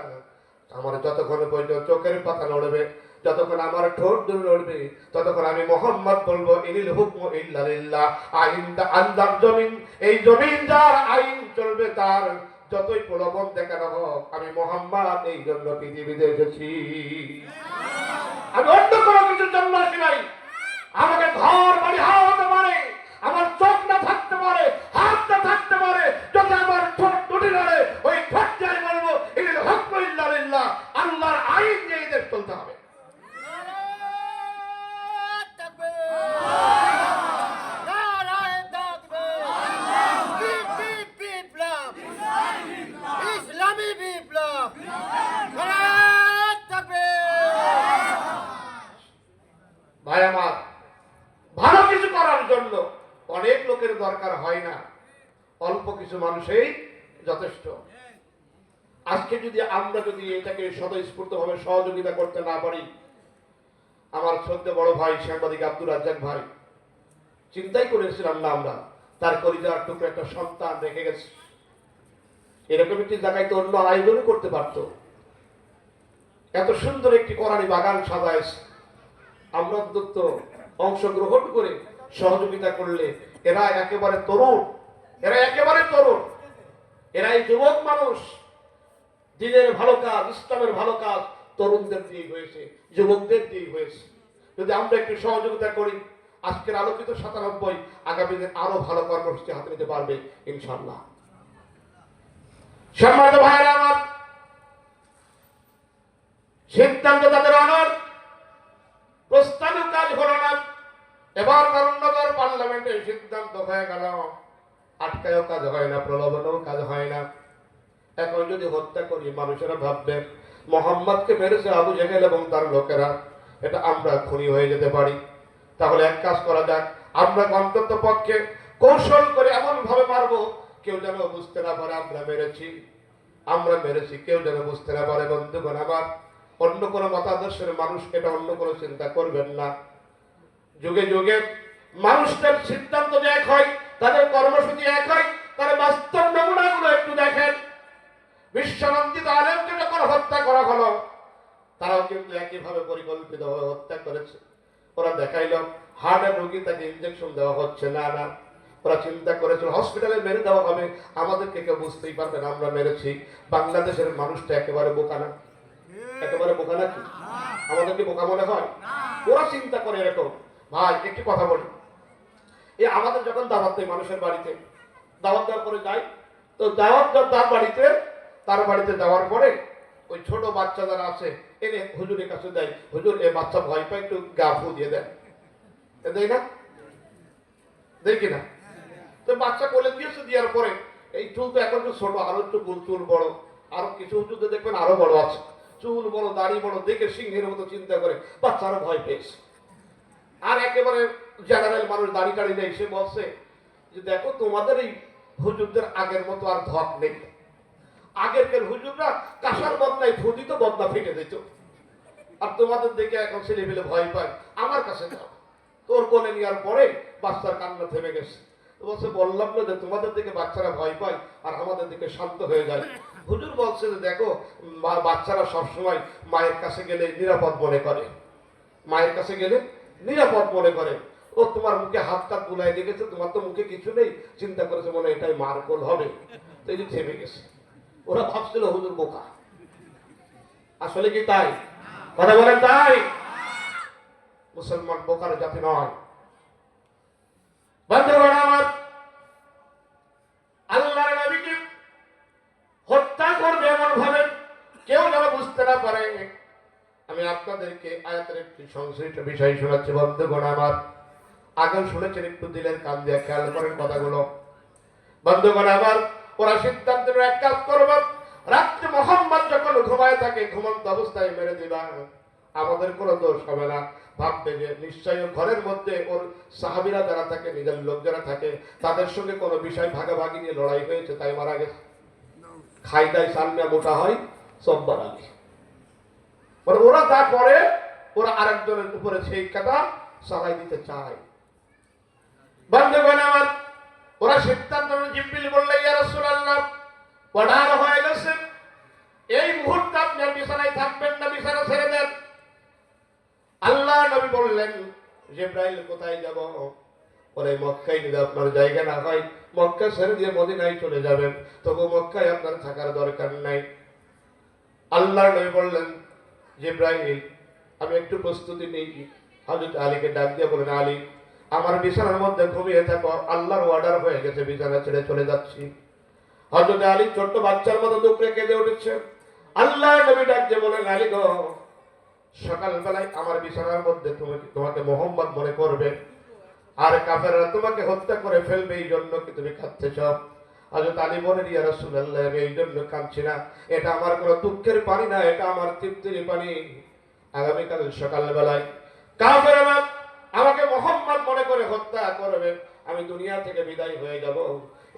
আমার যতক্ষণ পর্যন্ত চোখের পাতা নড়বে, যতক্ষণ আমার ঠোঁট দূর নড়বে, ততক্ষণ আমি মোহাম্মদ বলবো ইনিল হুকমু ইল্লা লিল্লাহ। আইনটা আল্লাহর জমিন, এই জমিন যার আইন চলবে তার, যতই প্রলোভন দেখানো হোক, আমি মোহাম্মদ এই জন্য পৃথিবীতে এসেছি, আমি অন্য কোনো কিছুর জন্য আসি নাই। আমাকে ঘর বাড়ি হাওয়া হতে পারে, আমার চোখ না থাকতে পারে, হাত না থাকতে পারে, যদি আমার ঠোঁট দুটি নড়ে, ওই ঠোঁট দিয়ে বলবো ইনিল হুকমু ইল্লা লিল্লাহ, আল্লাহর আইন নিয়ে দেশ চলতে হবে। ভাই আমার, ভালো কিছু করার জন্য অনেক লোকের দরকার হয় না, অল্প কিছু মানুষই যথেষ্ট। আজকে যদি আমরা এটাকে স্বতঃস্ফূর্ত ভাবে সহযোগিতা করতে না পারি, আমার শ্রদ্ধেয় বড় ভাই সাংবাদিক আব্দুর রাজ্জাক ভাই চিন্তাই করেছিলাম না আমরা, তার কলিজার টুকরো একটা সন্তান রেখে গেছে, এরকম একটি জায়গায় তো অন্য আয়োজনও করতে পারত। এত সুন্দর একটি কোরআনী বাগান সাজাইছে, আমরা অন্তত অংশগ্রহণ করে সহযোগিতা করলে, এরা একেবারে তরুণ, এরাই যুবক মানুষ, দিনের ভালো কাজ, ইসলামের ভালো কাজ তরুণদের দিয়েই হয়েছে, যুবকদের দিয়েই হয়েছে। যদি আমরা একটু সহযোগিতা করি, আজকের আলোকিত 97 আগামী দিন আরো ভালো কর্মসূচি হাতে নিতে পারবে ইনশাআল্লাহ। সম্মানিত ভাইরা আমার, সিদ্ধান্ত তাদের অনড়, প্রস্তাবিত কাজ হলো না। এবার করুণনগর পার্লামেন্টে সিদ্ধান্ত হয়ে গেল, আটকায়ও কাজ হয় না, প্রলোভনেও কাজ হয় না। এখন যদি হত্যা করি, মানুষেরা ভাববে মোহাম্মদকে মেরেছে আবু জেহেল এবং তার লোকেরা, এটা আমরা খুনি হয়ে যেতে পারি। তাহলে এক কাজ করা যাক, আমরা অন্তত পক্ষে কৌশল করে এমন ভাবে মারবো কেউ যেন বুঝতে না পারে আমরা মেরেছি, কেউ যেন বুঝতে না পারে। বন্ধুগণ আমার, অন্য কোনো মতাদর্শের মানুষ এটা অন্য কোনো চিন্তা করবেন না। যুগে যুগে মানুষদের সিদ্ধান্ত যে এক হয়, তাদের কর্মসূচি এক হয়, তার বাস্তব নমুনাগুলো একটু দেখেন। বিশ্বনন্দিত আলেমকে যখন হত্যা করা হলো, তারাও কিন্তু একইভাবে পরিকল্পিতভাবে হত্যা করেছে। ওরা দেখাইল হার্টের রোগী, তাকে ইনজেকশন দেওয়া হচ্ছে না, ওরা চিন্তা করেছিল হসপিটালে মেরে দেওয়া হবে, আমাদেরকে কেউ বুঝতেই পারবে না আমরা মেরেছি। বাংলাদেশের মানুষটা একেবারে বোকা না, একেবারে বোকা নাকি? আমাদেরকে বোকা মনে হয়? ওরা চিন্তা করে এরকম। ভাই একটি কথা বলি, এই আমাদের যখন দাওয়াত দেয় মানুষের বাড়িতে, দাওয়াত দেওয়ার পরে যাই, তো দাওয়াত তার বাড়িতে যাওয়ার পরে ওই ছোট বাচ্চা যারা আছে এনে হুজুরের কাছে দেয়, হুজুর এ বাচ্চা ভয় পায়, একটু গা ফু দিয়ে দেন, দেয় না? দেখি না? তো বাচ্চা কোলে দিয়েছে, দেওয়ার পরে এই চুল তো এখন একটু ছোট, আরো একটু চুল বড়, আরো কিছু হুজুরদের দেখবেন আরো বড় আছে, চুল বড়, দাড়ি বড়, দেখে সিংহের মতো চিন্তা করে বাচ্চা আরো ভয় পেয়েছে। আর একেবারে জেনারেল মানুষ, দাড়ি টাড়ি নেই, সে বলছে যে দেখো তোমাদের এই হুজুরদের আগের মতো আর ধক নেই, আগেরকার হুজুররা কাঁসার বদনায় ফুদিত বদনা ফেটে দিত। আর তোমাদের দেখে এখন ছেলে পেলে ভয় পায়, আমার কাছে যাও। তোর কোলে নেওয়ার পরে বাচ্চার কান্না থেমে গেছে। তো বলছে বললাম না যে তোমাদের দিকে বাচ্চারা ভয় পায় আর আমাদের দিকে শান্ত হয়ে যায়। হুজুর বলছে যে দেখো, বাচ্চারা সবসময় মায়ের কাছে গেলে নিরাপদ মনে করে, মায়ের কাছে গেলে নিরাপদ মনে করে। ও তোমার মুখে হাত টাত বুলাই দেখেছে, তোমার তো মুখে কিছু নেই, চিন্তা করেছে মনে এটাই মার কোল হবে, তো এই যে থেমে গেছে। ওরা ভাবছিল হুজুর বোকা, আসলে কি তাই? কথা বলেন তাই? মুসলমান বোকার জাতি নয়। বন্ধুগণ আমার, আল্লাহর নবীকে হত্যা করবে এমন ভাবে কেউ যেন বুঝতে না পারে। আমি আপনাদেরকে আয়াতের একটি সংশ্লিষ্ট বিষয় শোনাচ্ছি। বন্ধুগণ আমার, আগেও শুনেছেন, একটু দিলের কান দিয়ে খেয়াল করেন কথাগুলো। বন্ধুগণ আমার, ওরা সিদ্ধান্ত এক কাজ করবে, রাত্রে মোহাম্মদ যখন ঘুমায় থাকে ঘুমন্ত অবস্থায় মেরে দিবা, আমাদের কোনো দোষ হবে না। ভাববে যে নিশ্চয়ই ঘরের মধ্যে ওর সাহাবীরা যারা থাকে, নিজের লোক যারা থাকে, তাদের সঙ্গে কোনো বিষয় ভাগাভাগি নিয়ে লড়াই হয়েছে, তাই মারা গেছে। খাই দাই সামনে মোটা হয় সব বাড়ালি। ওরা যা করে, ওরা আরেকজনের উপরে সেই কথা চালাই দিতে চায়। বন্ধুগণ আমার, ওরা সিদ্ধান্ত, জিবরিল বললে ইয়া রাসূলুল্লাহ, অর্ডার হয়ে গেছে, এই মুহূর্তে আপনি আর বিছানায় থাকবেন না, বিছানা ছেড়ে দেন। আল্লাহ নবী বললেন, জিবরাইল কোথায় যাব? বলে মক্কায় যদি আপনার জায়গা না হয়, মক্কা ছেড়ে দিয়ে মদিনায় চলে যাবেন, তবু মক্কায় আপনার থাকার দরকার নাই। আল্লাহ নবী বললেন, জিবরাইল আমি একটু প্রস্তুতি নেই। হযরত আলীকে ডাক দিয়ে বলেন, আলী আমার বিছানার মধ্যে ঘুমিয়ে থাকো, আল্লাহর অর্ডার হয়ে গেছে, বিছানা ছেড়ে চলে যাচ্ছি। হযরত আলী ছোট্ট বাচ্চার মতো দুঃখে কেঁদে উঠেছে। আল্লাহ নবী ডাক দিয়ে বলেন, আলী গো, সকালবেলায় আমার বিছানার মধ্যে তোমাকে মোহাম্মদ মনে করবে, আর কাফেররা তোমাকে হত্যা করে ফেলবে, এই জন্য কি তুমি কাঁদতেছ? হযরত আলী বলেন, ইয়া রাসূলুল্লাহ আমি এই জন্য কাঁদছি না, এটা আমার কোনো দুঃখের পানি না, এটা আমার তৃপ্তির পানি। আগামীকাল সকালবেলায় কাফেররা আমাকে মোহাম্মদ মনে করে হত্যা করবে, আমি দুনিয়া থেকে বিদায় হয়ে যাব,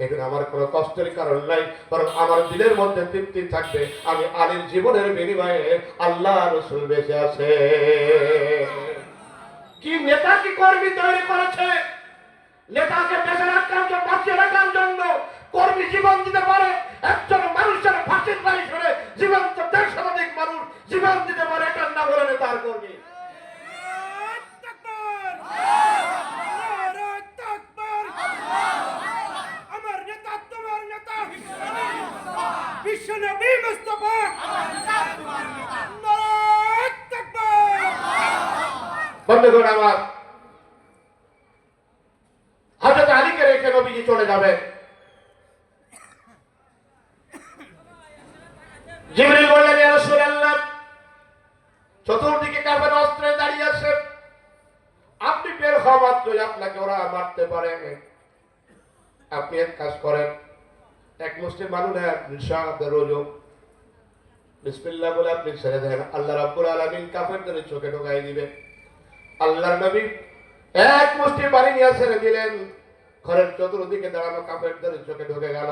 এখানে আমার কোনো কষ্টের কারণ নাই, বরং আমার দিলের মধ্যে তৃপ্তি থাকবে, আমি আলীর জীবনের বিনিময়ে আল্লাহ রাসূল বেঁচে আছে। কি নেতা, কি কর্মী তৈরি করেছে! নেতাকে বেঁচে রাখার জন্য, বাঁচিয়ে রাখার জন্য কর্মী জীবন দিতে পারে। একজন মানুষের ফাঁসির রায় শুনে জীবন্ত ১৫০ শতাধিক মানুষ জীবন দিতে পারে, এটার নাম হলো নেতার কর্মী। আমার নেতা তোমার নেতা, বিশ্ব নবী মুস্তাফা। বন্ধুগণ আমার, হযরত আলীকে রেখে নবীজি চলে যাবেন। জিবরিল বললেন, ইয়া রাসূলুল্লাহ চতুর্দিকে কাফের অস্ত্রে দাঁড়িয়ে আছে, আপনি বের হওয়া মাত্রই আপনাকে ওরা মারতে পারে। আপনি এক কাজ করেন, এক মুষ্টি মানুষ বিসমিল্লাহ বলে আপনি ছেড়ে দেন, আল্লাহ রাব্বুল আলামিন কাফেরদের চোখে ঢোকাই দিবে। আল্লাহর নবী এক মুষ্টি পানি নিয়ে ছেড়ে দিলেন, ঘরের চতুর্দিকে দাঁড়ানো কাফেরদের চোখে ঢুকে গেল।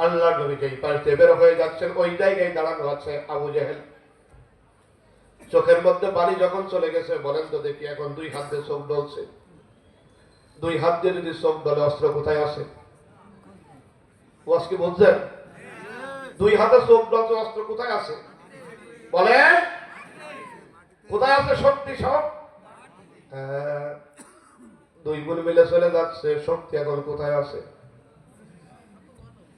আল্লাহর নবী যেই পাশে বের হয়ে যাচ্ছেন, ওই জায়গায় দাঁড়ানো আছে আবু জেহেল। চোখের মধ্যে পানি যখন চলে গেছে, বলেন তো দেখি, এখন দুই হাত দিয়ে চোখ ডলছে, দুই হাত দিয়ে যদি চোখ ডলে, অস্ত্র কোথায় আছে? ওয়াজ কি বুঝছেন? দুই হাতে চোখ ডলছে, অস্ত্র কোথায় আছে? বলেন কোথায় আছে? শক্তি সব দুই বোন মিলে চলে যাচ্ছে, শক্তি এখন কোথায় আছে?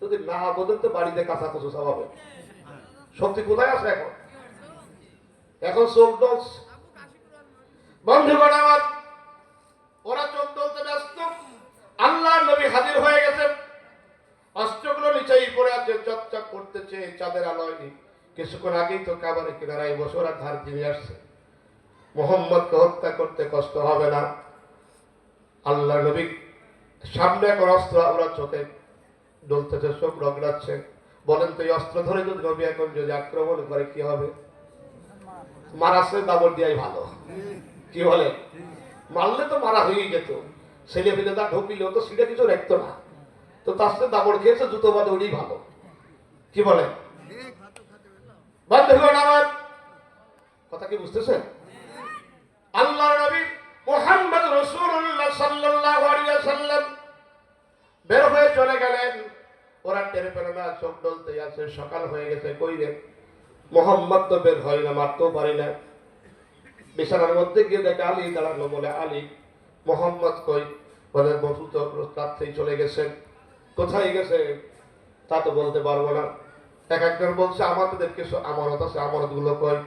যদি না বোঝেন তো বাড়িতে কাঁচা কচু চাপাবে, শক্তি কোথায় আছে এখন? এখন চোখ ডলছে। বন্ধুগণ আমার, ওরা চোখ ডলতে ব্যস্ত, আল্লাহ নবী হাজির হয়ে গেছে, অস্ত্রগুলো নিচেই পড়ে আছে, চকচক করতেছে চাঁদের আলোয়। কিছুক্ষণ আগেই তো কাবারের কিনারায় বসে ওরা ধার দিয়ে আসছে, মুহাম্মদকে হত্যা করতে কষ্ট হবে না। আল্লাহ নবী সামনে এখন অস্ত্র, ওরা চোখে ডলতেছে, চোখ রগড়াচ্ছে। বলেন তো এই অস্ত্র ধরে যদি নবী এখন যদি আক্রমণ করে কি হবে? মারাছে দাবর দিয়াই ভালো, কি বলে? মারলে তো মারা হয়েই যেত, ছেলে ফেলে তা ঢুকিলেও তো সেটা কিছু রাখতো না, তো তার সাথে দাবর খেয়েছে, জুতো বাদে ওরই ভালো। কি বলে বন্ধুগণ আমার কথা কি বুঝতেছেন? আল্লাহর নবী মুহাম্মদ রাসূলুল্লাহ সাল্লাল্লাহু আলাইহি ওয়াসাল্লাম বের হয়ে চলে গেলেন। ওরা টের পেল না, চোখ ডলতে আছে, সকাল হয়ে গেছে। কই রে মোহাম্মদ তো বের হয় না, মারতেও পারি না। বিছানার মধ্যে গিয়ে দেখে আলী দাঁড়ানো, বলে আলী মোহাম্মদ কই? বলে বসু তো রাত্রেই চলে গেছেন। কোথায় গেছে তা তো বলতে পারবো না। এক একজন বলছে আমাদের কিছু আমানত আছে, আমানত গুলো কই?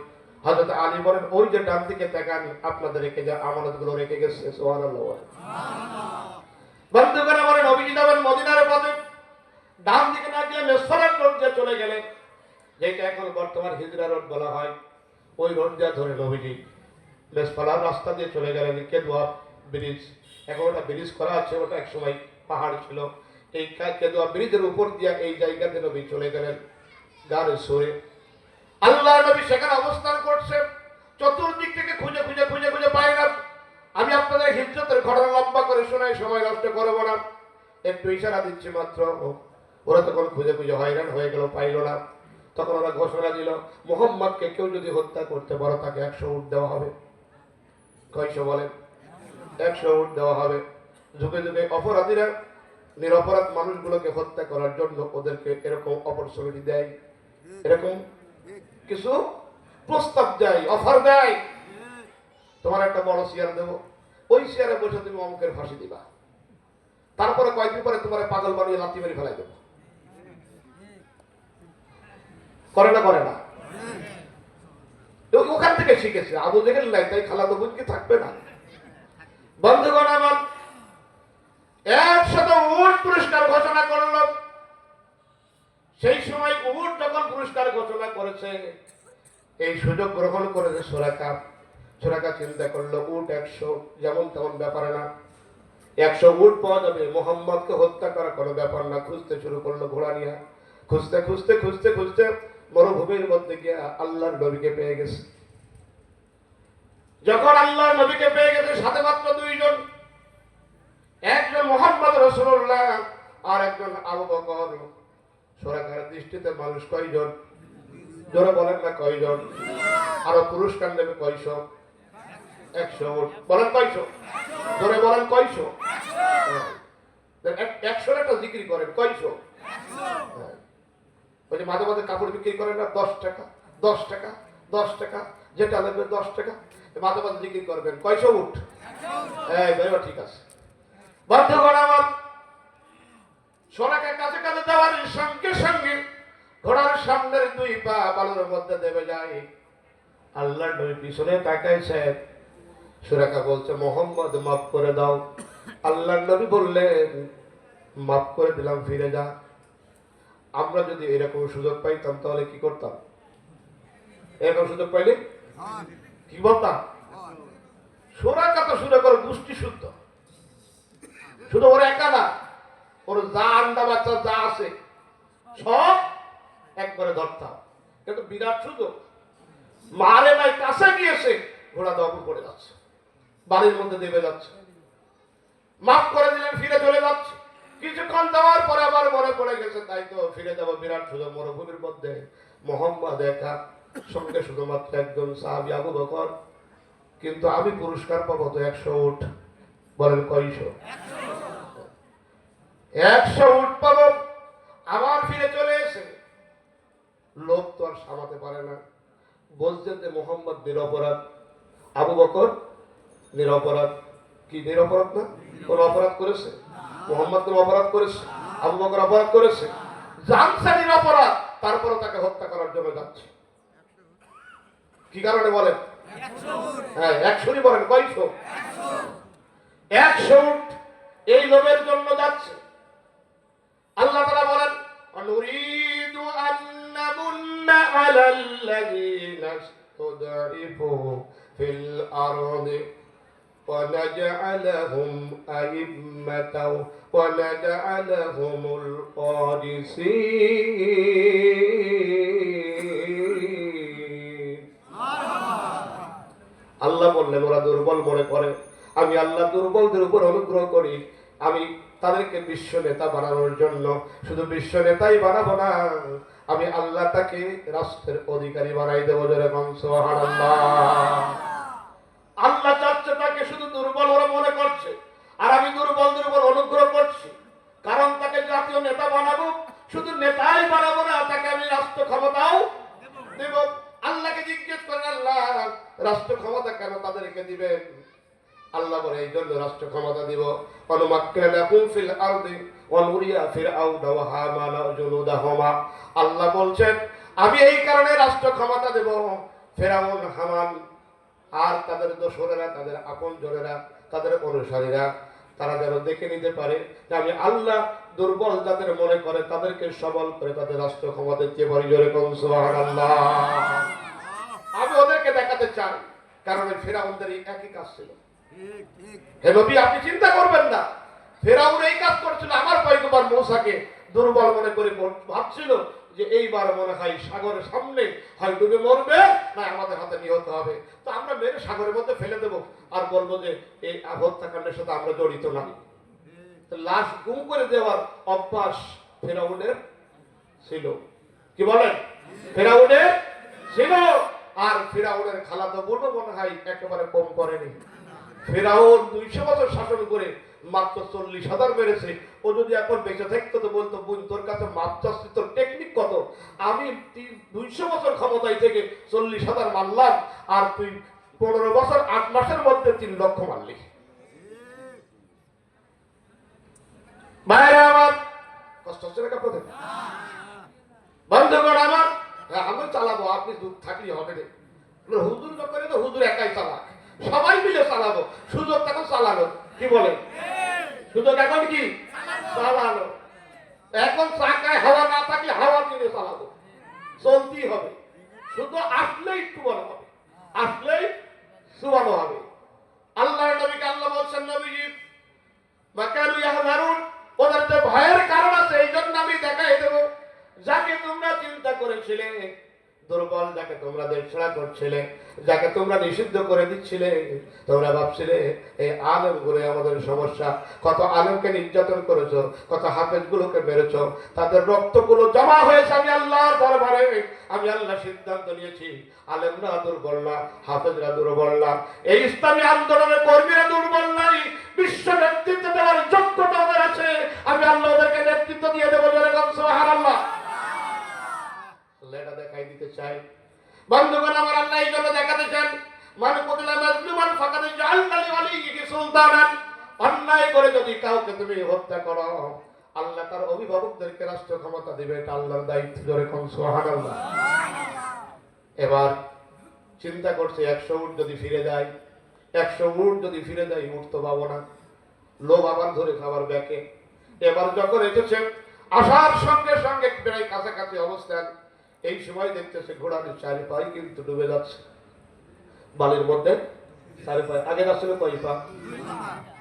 হযরত আলী বলেন ওই যে ডান দিকে তাকান, আপনাদের রেখে যা আমানত গুলো রেখে গেছে। সুবহানাল্লাহ। বন্ধুগণ আমার নবীজি যাবেন মদিনার পথে, ডান দিকে না গিয়ে মেসফারাত রোড দিয়ে চলে গেলেন, যেটা এখন বর্তমান হিজরা রোড বলা হয়। ওই রোড দিয়ে ধরে নবীজি মেসফারাত রাস্তা দিয়ে চলে গেলেন কেদুয়া ব্রিজ। এখন ওটা ব্রিজ করা আছে, ওটা এক সময় পাহাড় ছিল। এই কেদুয়া ব্রিজের উপর দিয়ে এই জায়গাতে নবী চলে গেলেন গাড়ি সরে। আল্লাহ নবী সেখানে অবস্থান করছে, চতুর্দিক থেকে খুঁজে খুঁজে খুঁজে খুঁজে পাই না। আমি আপনাদের হিজরতের ঘটনা লম্বা করে শোনাই, সময় নষ্ট করবো না, একটু ইশারা দিচ্ছি মাত্র। ওরা তখন খুঁজে খুঁজে হয়রান হয়ে গেল, পাইল না। তখন ওরা ঘোষণা দিল মুহাম্মদকে কেউ যদি হত্যা করতে পারো তাকে 100 উট দেওয়া হবে। কয়শো বলেন? 100 উট দেওয়া হবে। যুগে যুগে অপরাধীরা নিরপরাধ মানুষগুলোকে হত্যা করার জন্য ওদেরকে এরকম অপরচুনিটি দেয়, এরকম কিছু প্রস্তাব দেয়, অফার দেয়। তোমার একটা বড় চেয়ার দেবো, ওই চেয়ারে বসে তুমি অমুকের ফাঁসি দিবা, তারপরে কয়েকদিন পরে তোমার পাগল বানিয়ে লাথি মেরে ফেলাই দেবো। করে না? করে না? ওখান থেকে শিখেছে। আবু জেহেল নাই, তাই খালাতো বোন কি থাকবে না? বন্ধুগণ আমার 100 উট পুরস্কার ঘোষণা করল। সেই সময় উট যখন পুরস্কার ঘোষণা করেছে, এই সুযোগ গ্রহণ করেছে সুরাকা। সুরাকা চিন্তা করলো উট 100 যেমন তেমন ব্যাপার না, 100 উট পাওয়া যাবে, মোহাম্মদকে হত্যা করা কোনো ব্যাপার না। খুঁজতে শুরু করলো ঘোড়া নিয়ে। খুঁজতে খুঁজতে খুঁজতে খুঁজতে মরুভূমির মধ্যে গিয়ে আল্লাহর নবীকে পেয়ে গেছে। যখন আল্লাহর নবীকে পেয়ে গেছে, সাথে মাত্র 2 জন, একজন মুহাম্মদ রাসূলুল্লাহ আর একজন আবু বকর। সুরাকার দৃষ্টিতে মানুষ কয়জন? জোরে বলেন না কয়জন? আরো পুরস্কার নেবে কয়শো? 100 উট। বলেন কয়শো? জোরে বলেন কয়শো? 100 একটা বিক্রি করেন কয়শো? ওই যে মাঝে মাঝে কাপড় বিক্রি করেন না, 10 টাকা 10 টাকা 10 টাকা, যেটা লাগবে 10 টাকা, মাঝে মাঝে বিক্রি করবেন। কয়শো উট? ঠিক আছে। বন্ধুগণ আমার সোনাকে কাছে কাছে যাওয়ার সঙ্গে সঙ্গে ঘোড়ার সামনের 2 পা বালুর মধ্যে দেবে যায়। আল্লাহর নবী পিছনে তাকাইছে। সুরাকা বলছে মোহাম্মদ মাফ করে দাও। আল্লাহর নবী বললেন মাফ করে দিলাম, ফিরে যা। আমরা যদি এরকম সুযোগ পাইতাম তাহলে কি করতাম? এরকম সুযোগ পাইলে কি বলতাম? সুরাকা তো সুরাকার গোষ্ঠী শুদ্ধ, শুধু ওর একা না, ওর যা আন্ডা বাচ্চা যা আছে সব একবারে ধরতাম। কিন্তু বিরাট সুযোগ, মারে নাই, কাছে গিয়েছে, ঘোড়া দখল করে যাচ্ছে, বাড়ির মধ্যে দেবে যাচ্ছে। মাফ করে দিলেন, ফিরে চলে যাচ্ছে। কিছুক্ষণ যাওয়ার পরে আবার মনে পড়ে গেছে, তাই তো ফিরে যাবো, বিরাট সুযোগ। মরুভূমির মধ্যে মোহাম্মদ একা, সঙ্গে শুধুমাত্র একজন সাহাবী আবু বকর। কিন্তু আমি পুরস্কার পাবো তো 100 উট। বলেন কয়শো? 100 উট পাবো। আবার ফিরে চলে এসে লোভ তো আর সামাতে পারে না, বলছে যে মোহাম্মদ নিরপরাধ, আবু বকর নিরপরাধ। কি নিরপরাধ না? কোন অপরাধ করেছে? মোহাম্মদ কোন অপরাধ করেছে? আবু বকর অপরাধ করেছে? জানছে নিরপরাধ, তারপরে তাকে হত্যা করার জন্য যাচ্ছে। কি কারণে বলেন? হ্যাঁ 100ই বলেন কয়শো? 100 উট এই লোভের জন্য যাচ্ছে। আল্লাহ তাআলা বলেন অনুরিদু আন নামুন্না আলাল্লাযীনা ইসতুদঈফু ফিল আরদি ওয়া নাজআলাহুম আইম্মাতাও ওয়া নাজআলাহুমুল ওয়ারিসিন। আল্লাহ বললেন ওরা দুর্বল মনে করে, আমি আল্লাহ দুর্বলদের উপর অনুগ্রহ করি। আমি তাদেরকে বিশ্ব নেতা বানানোর জন্য, শুধু বিশ্ব নেতাই বানাবো না, আমি আল্লাহ তাকে রাষ্ট্রের অধিকারী বানাই দেবো। যেরকম সুবহানাল্লাহ। আল্লাহ চাচ্ছে তাকে শুধু দুর্বল ওরা মনে করছে, আর আমি দুর্বল দুর্বল অনুগ্রহ করছি, কারণ তাকে জাতীয় নেতা বানাবো। শুধু নেতাই বানাবো না, তাকে আমি রাষ্ট্র ক্ষমতাও দেব। আল্লাহকে জিজ্ঞেস করেন, আল্লাহ রাষ্ট্র ক্ষমতা কেন তাদেরকে দিবেন? আল্লাহ বলে, এই জন্য রাষ্ট্র ক্ষমতা দিব, আল্লাহ বলছেন আমি এই কারণে রাষ্ট্র ক্ষমতা দেব, ফেরাউন, হামান আর তাদের দোসরেরা, তাদের আপনজনেরা, তাদের অনুসারীরা তারা যেন দেখে নিতে পারে যে আমি আল্লাহ দুর্বল যাদের মনে করে তাদেরকে সবল করে তাদের রাষ্ট্র ক্ষমতা দিয়ে বলি। জোরে কোন সুবহানাল্লাহ। আমি ওদেরকে দেখাতে চাই, কারণ ফেরাউনদের একই কাজ ছিল। হে নবী, আপনি চিন্তা করবেন না, ফেরাউন এই কাজ করছিল। আমার পয়গম্বর মূসাকে দুর্বল মনে করে ভাবছিল যে এইবার মনে হয় সাগরের সামনে হয় ডুবে মরবে, না আমাদের হাতে নিহত হবে, তো আমরা মেরে সাগরের মধ্যে ফেলে দেবো আর বলবো যে এই হত্যাকাণ্ডের সাথে আমরা জড়িত না। লাশ গুম করে দেওয়ার অভ্যাস ফেরাউনের ছিল। কি বলেন? ফেরাউনের ছিল। আর ফেরাউনের খালাতো বোনও মনে হয় একেবারে কম করেনি। ফেরাউন 200 বছর শাসন করে মাত্র 40,000 মেরেছে। ও যদি এখন বেঁচে থাকতো তো বলতো, বোন তোর কাছে মাপ চাচ্ছি, তোর টেকনিক কত? আমি 200 বছর ক্ষমতায় থেকে 40,000 মারলাম, আর তুই 15 বছর 8 মাসের মধ্যে 3 লক্ষ মারলি। ভাইরা আমার, কষ্ট হচ্ছে না আপনাদের? বন্ধুগণ আমার, আমি চালাবো, আপনি থাকলে হবে না। হুজুর করে তো হুজুর একাই চালাক, সবাই মিলে চালাবো। সুযোগ তখন চালানো। কি বলেন? সুযোগ এখন কি চালানো। এখন চাকায় হাওয়া না থাকলে হাওয়া কিনে চালাবো, চলতেই হবে। শুধু আসলেই চুবানো হবে, আসলেই চুবানো হবে। আল্লাহর নবীকে আল্লাহ বলছেন, নবীজি মাকারু ইয়াহজারুন, ওদের যে ভয়ের কারণ আছে, এই জন্য আমি দেখাই দেবো। যাকে তোমরা চিন্তা করেছিলে দুর্বল, যাকে তোমরা দেশছাড়া করছিলে, যাকে তোমরা নিষিদ্ধ করে দিচ্ছিলে, তোমরা ভাবছিলে এই আলেম গুলো আমাদের সমস্যা। কত আলেমকে নির্যাতন করেছো, কত হাফেজ গুলোকে মেরেছো, তাদের রক্তগুলো জমা হয়েছে আমি আল্লাহর দরবারে। আমি আল্লাহ সিদ্ধান্ত নিয়েছি, আলেমরা দুর্বল না, হাফেজরা দুর্বল না, এই ইসলামী আন্দোলনের কর্মীরা দুর্বল নাই, বিশ্ব নেতৃত্ব দেওয়ার যোগ্যতা ওদের আছে। আমি আল্লাহ ওদেরকে নেতৃত্ব দিয়ে দেবো। সুবহানাল্লাহ। এটা দেখাই দিতে চাই। বন্ধুগণ আমার, আল্লাহ এই জন্য দেখাতে চান, মান কুতিলা মাজলুমান ফাকাদ জাআলনা লিওয়ালিহি সুলতানান। অন্যায় করে যদি কাউকে তুমি হত্যা করো, আল্লাহ তার অভিভাবকদেরকে রাষ্ট্র ক্ষমতা দিবে, এটা আল্লাহর দায়িত্ব। জোরে কোন সুবহানাল্লাহ। এবার চিন্তা করছে 100 উট যদি ফিরে যায়, 100 উট যদি ফিরে যায়, উট তো পাবো না। লোভ আবার ধরে খাবার ব্যাকে। এবার যখন এসেছে, আসার সঙ্গে সঙ্গে প্রায় কাছাকাছি অবস্থান, এই সময় দেখতেছে ঘোড়ার 4 পাই কিন্তু ডুবে যাচ্ছে বালির মধ্যে। 4 পাই আগে যাচ্ছিল কয় পা?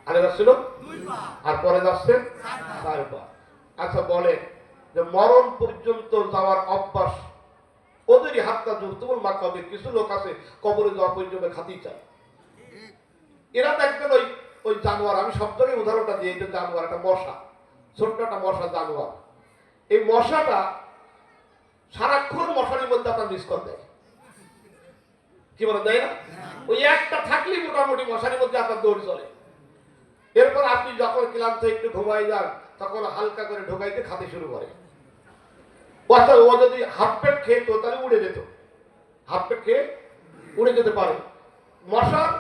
আগে যাচ্ছিল 2 পা, আর পরে যাচ্ছে 4 পা। আচ্ছা বলে যে মরণ পর্যন্ত যাওয়ার অভ্যাস ওদেরই। হাতটা জুরতুমুল মাকাবির, কিছু লোক আছে কবরে যাওয়া পর্যন্ত খাতি চায়। এরা দেখবেন ওই জানোয়ার, আমি সব জায়গায় উদাহরণটা দিই, যে জানোয়ার একটা মশা, ছোট্ট একটা মশা জানোয়ার। এই মশাটা সারাক্ষণ মশারির মধ্যে আপনার বিস্কুট দেয়। কি বলে দেয় না? ওই একটা থাকলেই মোটামুটি মশারির মধ্যে আপনার দৌড় চলে। এরপর আপনি যখন ক্লান্ত একটু ঘুমাই যান, তখন হালকা করে ঢোকাইতে খাতে শুরু করে। ও যদি হাফ পেট খেত তাহলে উড়ে যেত, হাফ পেট খেয়ে উড়ে যেতে পারে। মশার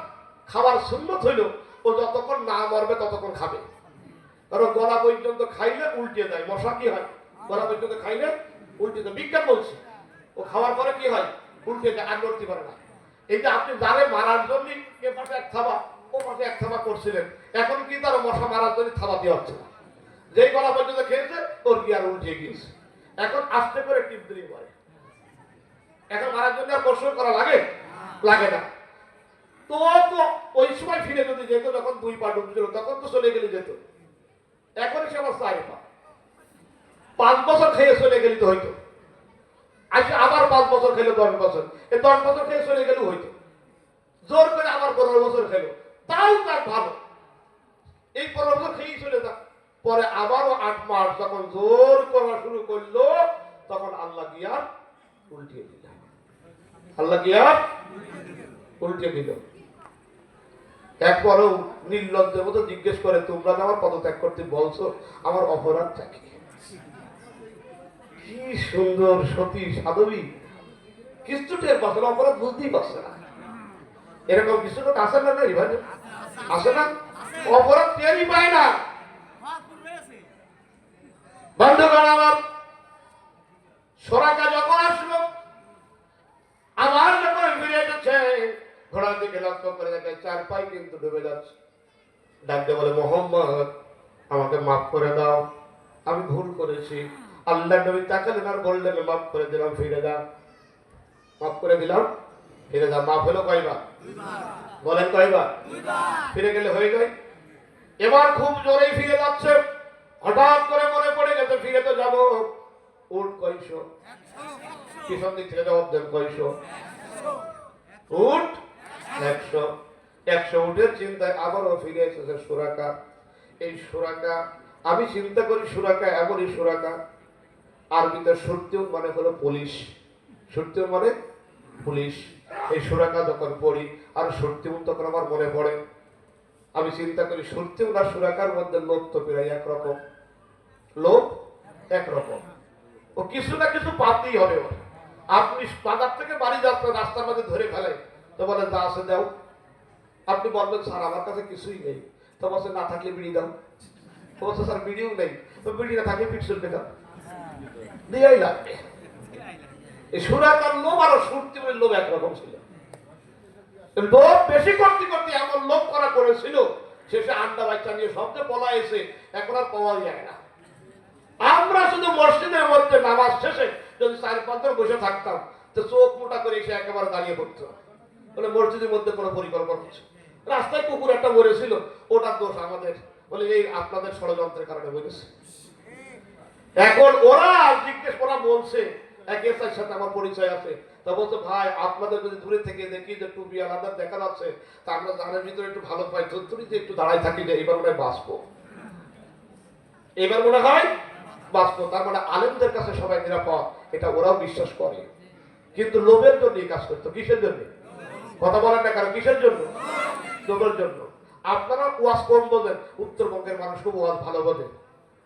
খাবার সুন্নত হইল ও যতক্ষণ না মরবে ততক্ষণ খাবে, কারণ গলা পর্যন্ত খাইলে উল্টে যায়। মশা কি হয়? গলা পর্যন্ত খাইলে উল্টে যায়। বিজ্ঞান বলছে ও খাওয়ার পরে কি হয়? উল্টে যায়, আর নড়তে পারে না। এই যে আপনি যারে মারার জন্য এ পাশে এক থাবা ও পাশে এক থাবা করছিলেন, এখন কি তার মশা মারার জন্য থাবা দিয়ে হচ্ছে না। যেই গলা পর্যন্ত খেয়েছে ওর কি আর উল্টে গিয়েছে, এখন আস্তে করে টিপ দিলেই পারে। এখন মারার জন্য আর কষ্ট করা লাগে? লাগে না। তো ওই সময় ফিরে যদি যেত, যখন 2 পা ডুবছিল তখন তো চলে গেলে যেত। এখন সে আমার 4 পা। 5 বছর খেয়ে চলে গেলে তো হইতো, আচ্ছা আবার 5 বছর খেলে 10 বছর, এই 10 বছর খেয়ে চলে গেলেও হইতো। জোর করে আবার 15 বছর খেলো, তাও তার ভালো। এই 15 বছর খেয়েই চলে যাক, পরে আবারও 8 মাস যখন জোর করা শুরু করলো, তখন আল্লাহ গিয়া উল্টিয়ে দিল। আল্লাহ গিয়া উল্টিয়ে দিল। একবারও নির্লজ্জের মতো জিজ্ঞেস করে, তোমরা যে আমার পদত্যাগ করতে বলছো, আমার অপরাধটা কি? কি সুন্দর সতী সাধবী, কিছু টের পাচ্ছে না, অপরাধ বুঝতেই পারছে না। এরকম কিছু লোক আসে না, আসে না, অপরাধ টেরই পায় না। বন্ধুগণ আমার, সোরাকা যখন আসলো, আবার যখন ফিরে এসেছে, ঘোড়ার দিকে লক্ষ্য করে দেখে 4 পাই কিন্তু ডুবে যাচ্ছে। ডাকতে বলে, মোহাম্মদ আমাকে মাফ করে দাও, আমি ভুল করেছি। আল্লাহ নবী তাকালেন আর বললেন, মাফ করে দিলাম, ফিরে যা। মাফ করে দিলাম, ফিরে যা। মাফ হলো কয়বার? বলেন কয়বার? ফিরে গেলে হয়ে যায়। এবার খুব জোরেই ফিরে যাচ্ছে, হঠাৎ করে মনে পড়ে গেছে ফিরে তো যাবো। উট কয়শো? পিছন দিক থেকে জবাব দেন, কয়শো? উট 100। 100 উটের চিন্তায় আবারও ফিরে এসেছে সুরাকা। এই সুরাকা, আমি চিন্তা করি সুরাকা এমনই সুরাকা, আরবিতে সুরতিউন মানে হলো পুলিশ, সুরতিউন মানে পুলিশ। এই সুরাকা যখন পড়ি আর সুরতিউন তখন আমার মনে পড়ে। আমি চিন্তা করি সুরতিউন আর সুরাকার মধ্যে লোভ তো প্রায় একরকম, লোভ একরকম। ও কিছু না কিছু পাতেই হবে। আপনি বাজার থেকে বাড়ি যাচ্ছেন, রাস্তার মাঝে ধরে ফেলে, তো বলে যা আছে দাও। আপনি বলবেন, স্যার আমার কাছে কিছুই নেই। তো বলছে, না থাকলে বিড়ি দাও। তো বলছে, স্যার বিড়িও নেই। তো বিড়ি না থাকলে পিট চলবে দাও, দিয়াই লাগবে। এই সুরাকার লোভ আর সুরতিউনের লোভ একরকম ছিল। লোভ বেশি করতে করতে এমন লোভ করা করেছিল, শেষে আন্ডা বাচ্চা নিয়ে শব্দে পলা এসে এখন আর পাওয়া যায় না। আমরা শুধু মসজিদের মধ্যে নামাজ শেষে যদি 4-5 জন বসে থাকতাম, তো চোখ মোটা করে এসে একেবারে দাঁড়িয়ে পড়তো, বলে মসজিদের মধ্যে কোনো পরিকল্পনা হচ্ছে। রাস্তায় কুকুর একটা মরেছিল, ওটার দোষ আমাদের, বলে এই আপনাদের ষড়যন্ত্রের কারণে মরেছে। এখন ওরা জিজ্ঞেস করা বলছে, এক এসআইর সাথে আমার পরিচয় আছে, তা বলছে, ভাই আপনাদের যদি দূরে থেকে দেখি যে টুপি আলাদা দেখা যাচ্ছে, তা আমরা জানের ভিতরে একটু ভালো পাই, ধরতে একটু দাঁড়ায় থাকি, যে এবার মনে হয় বাঁচবো, এবার মনে হয় বাঁচবো। তার মানে আলেমদের কাছে সবাই নিরাপদ, এটা ওরাও বিশ্বাস করে। কিন্তু লোভের জন্য এই কাজ করতো। কিসের জন্য? কথা বলেন না কারণ কিসের জন্য? লোভের জন্য। আপনারা ওয়াজ কম বোঝেন, উত্তরবঙ্গের মানুষ খুব ওয়াজ ভালো বোঝে।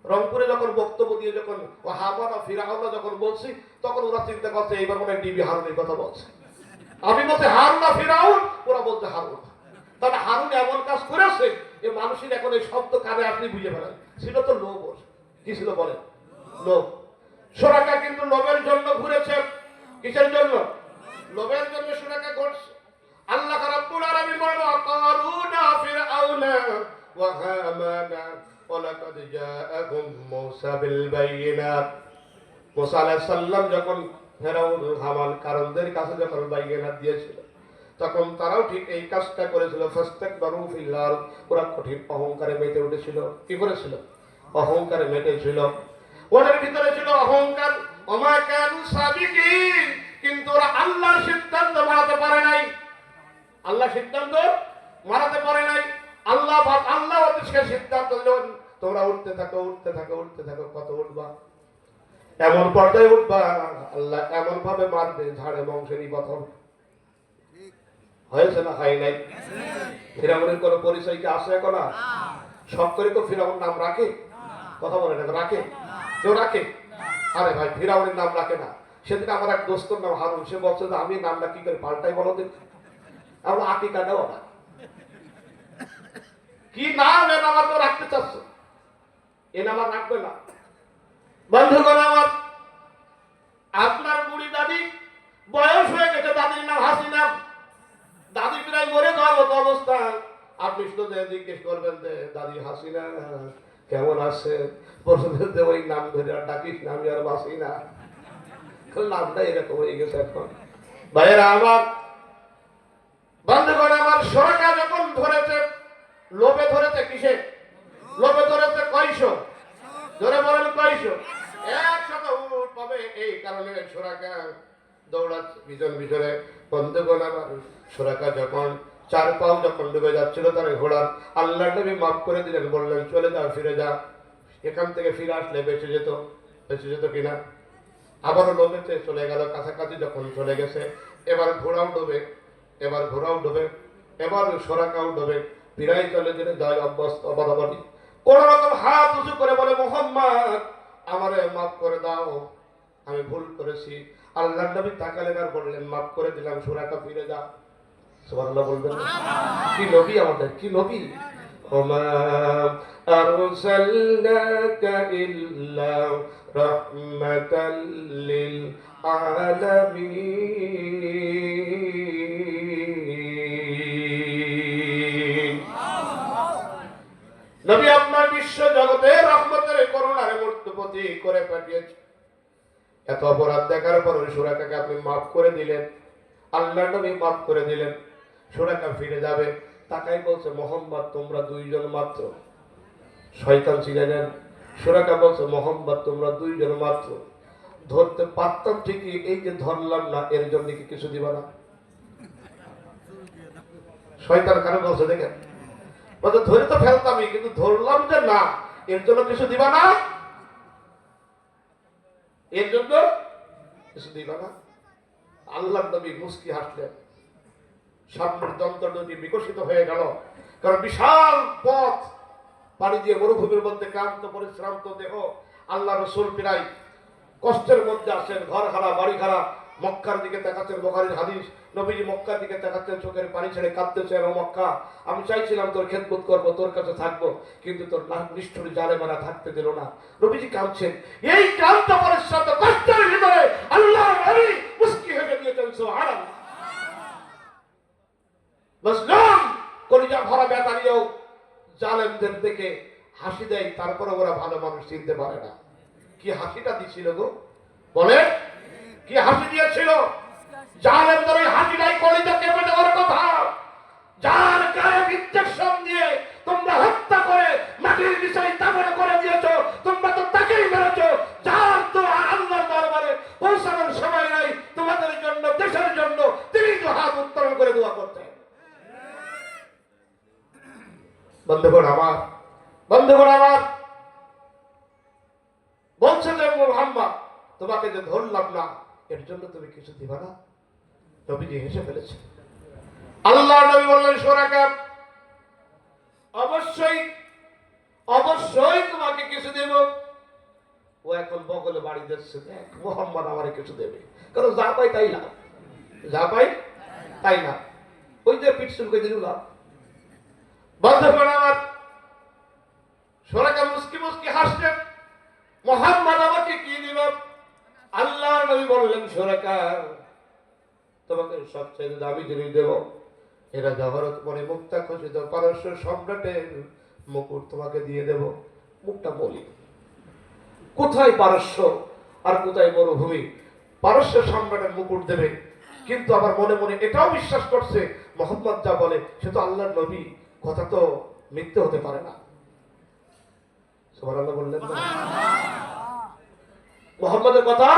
রংপুরে যখন বক্তব্য দিয়ে যখন হামানা ফিরাউনা যখন বলছি, তখন ওরা চিন্তা করছে এইবার মনে হয় ডিবি হারুনের কথা বলছে। আমি বলছি হারুনা ফিরাউন, ওরা বলছে হারুন। তাহলে হারুন এমন কাজ করেছে, এই মানুষের এখন এই শব্দ কানে আপনি বুঝে ফেলেন। ছিল তো লোভ। কি ছিল বলেন? লোভ। সুরাকা কিন্তু লোভের জন্য ঘুরেছে। কিসের জন্য? লোভের জন্য সুরাকা ঘুরছে। আল্লাহ রাব্বুল আলামিন বলেন, কারুনা ফিরআউনা ওয়া হামানা ওয়ালাকাদ জাআকুম মূসা বিল বাইয়িনাত। মুসা আলাইহিস সালাম যখন ফেরাউন হামান কারণদের কাছে যখন বাইয়িনাত দিয়েছিল, তখন তারাও ঠিক এই কাজটা করেছিল। ফাস্তাকবারু ফিল আরদ, ওরা কঠিন অহংকারে মেতে উঠেছিল। কি করেছিল? অহংকারে মেতেছিল। ওদের ভিতরে ছিল অহংকার। ওমা কানু সাবিকিন, কিন্তু ওরা আল্লাহর সিদ্ধান্ত মানতে পারে নাই। আল্লাহ সিদ্ধান্ত মানতে পারে নাই। আল্লাহ ওদেরকে সিদ্ধান্ত দিলেন, তোমরা উঠতে থাকো, উঠতে থাকো, উঠতে থাকো। কত উঠবা? এমন পর্যায়ে উঠবা, আল্লাহ এমন ভাবে মারবে, ঝাড়ে বংশেরই পতন। হয়েছে না হয় নাই? ফিরাউনের কোন পরিচয় কি আছে এখন? সব করে তো ফিরাউন নাম রাখে? কথা বলে না, রাখে? কেউ রাখে? আরে ভাই, ফিরাউনের নাম রাখে না। সেদিন আমার এক দোস্তর নাম হারুন, সে বলছে যে আমি নামটা কি করে পাল্টাই বলো দিন। আমরা আকিকা দেওয়া না, কি নাম এ নাম তো রাখতে চাচ্ছ, এ নাম আর রাখবে না। বন্ধুগণ আমার, আপনার বুড়ি দাদি বয়স হয়ে গেছে, দাদির নাম হাসিনা। দাদি প্রায় মরে যাওয়ার মতো অবস্থা। আপনি শুধু জিজ্ঞেস করবেন যে দাদি হাসিনা কেমন আছে, বলতে ওই নাম ধরে আর ডাকিস না, আমি আর বাসি না। নামটা এরকম হয়ে গেছে এখন। ভাইয়েরা আমার, বন্ধুগণ আমার, সুরাকা যখন ধরেছে, লোভে ধরেছে। কিসে লোভে ধরেছে? কয়শো? ধরে বলেন কয়শো? 100 উট পাবে, এই কারণে সুরাকা দৌড়াচ্ছে পিছন পিছনে। বন্ধুগণ আমার, সুরাকা যখন 4 পাও যখন ডুবে যাচ্ছিল তার ঘোড়ার, আল্লাহ নবী মাফ করে দিলেন, বললেন চলে যা, ফিরে যা। এখান থেকে ফিরে আসলে বেঁচে যেত। বেঁচে যেত কিনা? আবারও ডোবেতে চলে গেল, কাছাকাছি যখন চলে গেছে এবার ঘোড়াও ডোবে, এবার ঘোড়াও ডোবে, এবার সোরাকাও ডোবে, ফিরাই চলে গেলে যায় অবাধাবাদি। কোন রকম হাত উঁচু করে বলে, মোহাম্মদ আমারে মাফ করে দাও, আমি ভুল করেছি। আল্লাহর নবী তাকালেন আর বললেন, মাফ করে দিলাম, সোরাকা ফিরে যা। সুবহানাল্লাহ বলবেন। কি নবী আমাদের, কি নবী! ওমা আরসালনাকা ইল্লা রাহমাতাল লিল আলামিন। নবী আপনার বিশ্ব জগতে রহমতের করুণার মূর্তিপতি করে পাঠিয়েছে। এত অপরাধ দেখার পর ওই সুরাকাকে আপনি মাফ করে দিলেন, আল্লাহর নবী মাফ করে দিলেন, সুরাকা ফিরে যাবে। তাকাই বলছে, মোহাম্মদ তোমরা দুইজন মাত্র। শয়তান ছিলেন। সুরাকা বলছে, মোহাম্মদ তোমরা দুইজন মাত্র। ধরতে পারতাম ঠিকই, এই যে ধরলাম না এর জন্য কি কিছু দিবা না? শয়তান কারণ বলছে, দেখেন বলছে ধরে তো ফেলতামই, কিন্তু ধরলাম যে না, এর জন্য কিছু দিবা না, এর জন্য কিছু দিবা না। আল্লাহর নবী মুস্কি হাসলেন, সামনের যন্ত্রটি বিকশিত হয়ে গেল। কারণ বিশাল পথ পাড়ি দিয়ে মরুভূমির মধ্যে ক্লান্ত পরিশ্রান্ত দেহ, আল্লাহ রসুল প্রায় কষ্টের মধ্যে আসেন, ঘর হারা বাড়ি হারা, মক্কার দিকে তাকাচ্ছেন, বুখারীর হাদিস, নবীজি মক্কার দিকে তাকাচ্ছেন, চোখের পানি ছেড়ে কাঁদতেছেন, ও মক্কা আমি চাইছিলাম তোর খেদমত করবো, তোর কাছে থাকবো, কিন্তু তোর নিষ্ঠুর জালেমারা থাকতে দিল না। নবীজি কাঁদছেন, এই ক্লান্ত পরিশ্রান্ত কষ্টের ভিতরে আল্লাহ নবী মুস্কি হেসে দিয়েছেন, সুবহানাল্লাহ। মুসলিম কলিজা ভরা ব্যথা নিয়েও জালেমদের দিকে হাসি দেয়, তারপরে ওরা ভালো মানুষ চিনতে পারে না। কি হাসিটা দিছিল গো, বলে কি হাসি দিয়েছিল! জালেমদের ওই হাসিটাই কলিজা কেঁপে দেওয়ার কথা। যার গায়ে ইনজেকশন দিয়ে তোমরা হত্যা করে মাটির নিচে দাফন করে দিয়েছো, তোমরা তো তাকেই মেরেছো যার তো আল্লাহর দরবারে পৌঁছানোর সময় নাই। তোমাদের জন্য, দেশের জন্য তিনি তো হাত উত্তোলন করে দোয়া করতেন। বন্ধুগণ আমার, বন্ধুগণ আমার, বলছে যে মুহাম্মদ তোমাকে যে ধরলাম না এর জন্য তুমি কিছু দিবা না? নবীজি হেসে ফেলেছে। আল্লাহ নবী বললেন, সুরাকা অবশ্যই অবশ্যই তোমাকে কিছু দেব। ও এখন বগলে বাড়ি দিচ্ছে, দেখ মুহাম্মদ আমারে কিছু দেবে, কারণ যা পাই তাই না, যা পাই তাই না, ওই যে পিঠ চুলকে দিল না। বন্ধুগণ আমার, সুরাকা মুস্কি মুস্কি হাসলেন, মুহাম্মদ আমাকে কি দিবে? আল্লাহ নবী বললেন, সুরাকা তোমাকে সবচেয়ে দামি জিনিস দেব। এরা জহরত মনে মুক্তা খচিত পারস্য সম্রাটের মুকুট তোমাকে দিয়ে দেব। মুখটা বলি, কোথায় পারস্য আর কোথায় মরুভূমি? পারস্য সম্রাটের মুকুট দেবে, কিন্তু আবার মনে মনে এটাও বিশ্বাস করছে মোহাম্মদ যা বলে সে তো আল্লাহর নবী, কথা তো মিথ্যে হতে পারে না। সুবহানাল্লাহ বললেন না? মুহাম্মদের কথা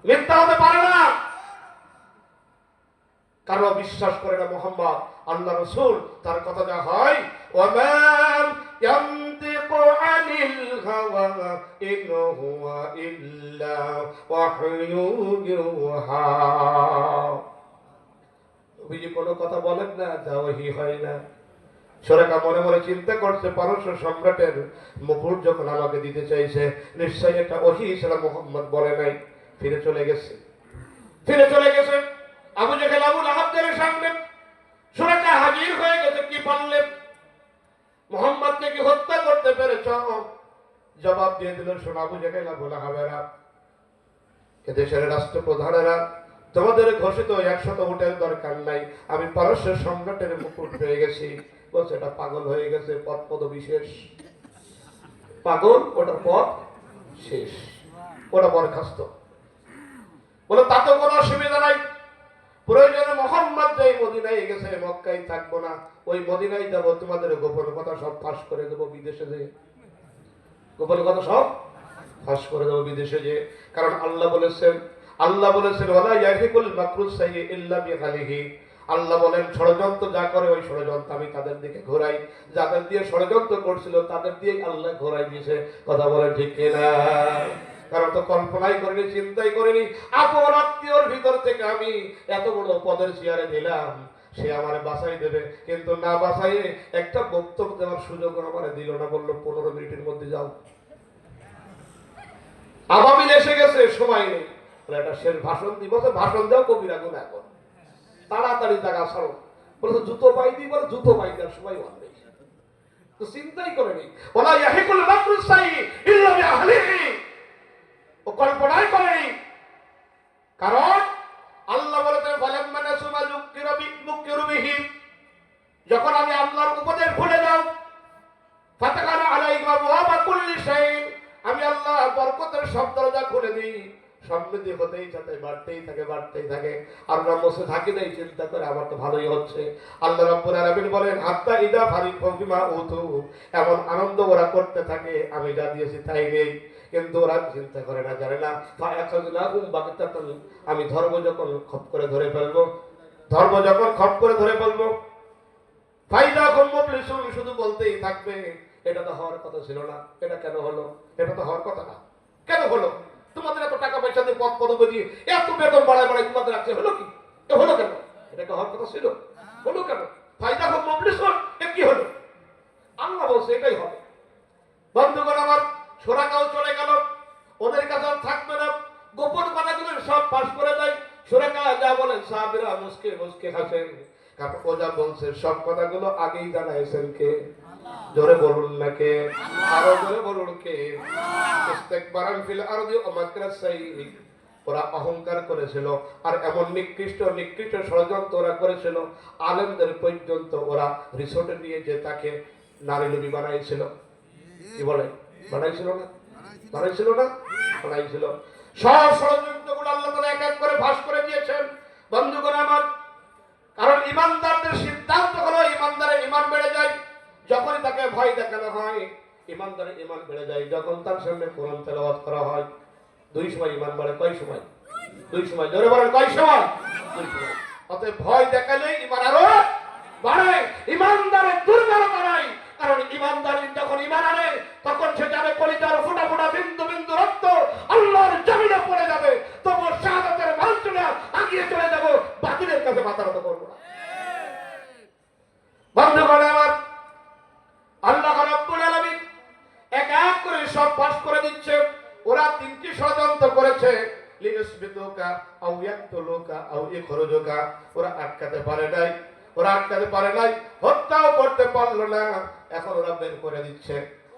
মিথ্যা হতে পারে না, কারণ বিশ্বাস করে না মুহাম্মদ আল্লাহ রাসূল, তার কথা যা হয় ওয়া ইয়ানতিকু আনিল হাওয়া ইন হুয়া ইল্লা ওয়াহয়ু ইউহা। নবীজি কোনো কথা বলেন না যা ওহী হয় না। সুরাকা মনে মনে চিন্তা করছে, পারস্য সম্রাটের মুকুট যখন আমাকে দিতে চাইছে, নিশ্চয়ই একটা ওহী ছিল, মুহাম্মদ বলে নাই। ফিরে চলে গেছে, ফিরে চলে গেছে আবু জেহেল আবু লাহাবদের সামনে। সুরাকা হাজির হয়ে গেছে, কি পারলেন? মুহাম্মদকে কি হত্যা করতে পেরেছ? জবাব দিয়ে দিল, শোনো আবু জেহেল আবু লাহাবেরা, এদেশের রাষ্ট্রপ্রধানেরা, তোমাদের ঘোষিত 100 উটের দরকার নাই, আমি পারস্য সম্রাটের মুকুট পেয়ে গেছি। বলছে এটা পাগল হয়ে গেছে, পদ পদবি শেষ, পাগল, ওটার পদ শেষ, ওটা বরখাস্ত। বলে তাতে কোনো অসুবিধা নাই, প্রয়োজনে মোহাম্মদ যাই মদিনায় গেছে, মক্কায় থাকবো না, ওই মদিনায় যাব, তোমাদের গোপন কথা সব ফাঁস করে দেবো বিদেশে যে, গোপন কথা সব ফাঁস করে দেবো বিদেশে যে। কারণ আল্লাহ বলেছেন, ওয়ালা ইয়াহিকুল মাকরুস সাইয়্যি ইল্লা বিখালিহি। আল্লাহ বলেন ষড়যন্ত্র যা করে ওই ষড়যন্ত্র আমি তাদের দিকে ঘোরাই, যাদের দিয়ে ষড়যন্ত্র করছিল তাদের দিয়ে আল্লাহ ঘোরাই দিয়েছে। কথা বলেন ঠিক কিনা? কারণ তো কল্পনাই করিনি, চিন্তাই করিনি আপন আত্মীয়র ভিতর থেকে আমি এত বড় পদের চেয়ারে দিলাম, সে আমার বাসাই দেবে, কিন্তু না বাসাইয়ে একটা বক্তব্য দেওয়ার সুযোগ আমার দিল না, বললো 15 মিনিটের মধ্যে যাও। আবাবিল এসে গেছে, সময় নেই, একটা শেষ ভাষণ দিব, ভাষণ দাও, কবিরা গুণ এখন তাড়াতাড়ি টাকা ছাড়ো। বলছে জুতো পাই দিই, বলে জুতো পাই দেওয়ার সময় অনেক, তো চিন্তাই করেনি। ওলা ইয়াহিকুল মাকরু সাইয়্যি ইল্লা বিআহলিহি, ও কল্পনাই করেনি। কারণ আল্লাহ বলেছেন ফালাম্মা নাসু মা যুক্কিরু বিহি, যখন আমি আল্লাহর উপদেশ ভুলে যাও, ফাতাকানা আলাইহিম আবওয়াবা কুল্লি শাইইন, আমি আল্লাহ বরকতের সব দরজা খুলে দিই, সমৃদ্ধি হতেই থাকে, বাড়তেই থাকে, বাড়তেই থাকে। আর আমরা বসে থাকি না, চিন্তা করে আমার তো ভালোই হচ্ছে। আল্লাহ রাব্বুল আলামিন বলেন হাত্তা ইদা ফারিকু বিমা উতু, এমন আনন্দ ওরা করতে থাকে আমি যা দিয়েছি তাই নেই, কিন্তু ওরা চিন্তা করে না, জানে না। ফায়াখাযুনাহুম বাগতাতান, আমি ধর্ম যখন খপ করে ধরে ফেলবো, ধর্ম যখন খপ করে ধরে ফেলবো, ফাইদা হুম মুবলিসুন, শুধু বলতেই থাকবে এটা তো হওয়ার কথা ছিল না, এটা কেন হলো, এটা তো হওয়ার কথা না, কেন হলো, তোমাদের এত টাকা পয়সা দিয়ে পদ পদবি দিয়ে এত বেতন বাড়ায় বাড়ায় তোমাদের রাখছে, হলো কি, এ হলো কেন, এটা কি হওয়ার কথা ছিল, হলো কেন, ফায়দা হোক মুবলিসুন, এ কি হলো, আল্লাহ বলছে এটাই হবে। বন্ধুগণ আমার, শোরাকাও চলে গেল, ওদের কাছে আর থাকবে না, গোপন কথাগুলো সব পাশ করে দেয়। শোরাকা যা বলেন সাহাবীরা মুসকে মুসকে হাসেন, কারণ ও যা বলছে সব কথাগুলো আগেই জানাইছেন কে, জোরে বলুন না কে, আরো জোরে বলুন কে। ইস্তিকবারান ফিল আরদি ওয়া মাকরাস সাইয়্যি, ওরা অহংকার করেছিল, আর এমন নিকৃষ্ট নিকৃষ্ট ষড়যন্ত্র ওরা করেছিল, আলেমদের পর্যন্ত ওরা রিসোর্টে নিয়ে যে তাকে নারী লোভী বানাইছিল। কি বলে, বানাইছিল না, বানাইছিল না, বানাইছিল। সব ষড়যন্ত্রগুলো আল্লাহ তাআলা এক এক করে ফাঁস করে দিয়েছেন। বন্ধুগণ আমার, কারণ ইমানদারদের সিদ্ধান্ত হলো ইমানদারের ঈমান বেড়ে যায় যখনই তাকে ভয় দেখানো হয়, ইমানদারের ঈমান বেড়ে যায় যখন তার সামনে কোরআন তেলাওয়াত করা হয়। 2 সময় ঈমান বাড়ে, কয় সময়, 2 সময়, জোরে বলেন কয় সময়, 2 সময়। অতএব ভয় দেখালেই ঈমান আরো বাড়ে, ইমানদারের দুর্বলতা নাই, কারণ ইমানদার যখন ঈমান আনে তখন সে যাবে কলিজার ফোঁটা ফোঁটা বিন্দু বিন্দু রক্ত আল্লাহর জমিনে পড়ে যাবে, তবু শাহাদাতের মানসুরা আগিয়ে চলে যাব, বাতিলের কাছে মাথা নত করব না। বন্ধুগণ আমার, আল্লাহ রাব্বুল আলামিন এক এক করে সব পাস করে দিচ্ছে। ওরা 3টি ষড়যন্ত্র করেছে, লিনুসবিতুকা আও ইয়াকতুলুকা আও ইখরুজুকা, ওরা আটকাতে পারে নাই, ওরা আটকাতে পারে নাই, হত্যাও করতে পারলো না, এখন ওরা বের করে দিচ্ছে।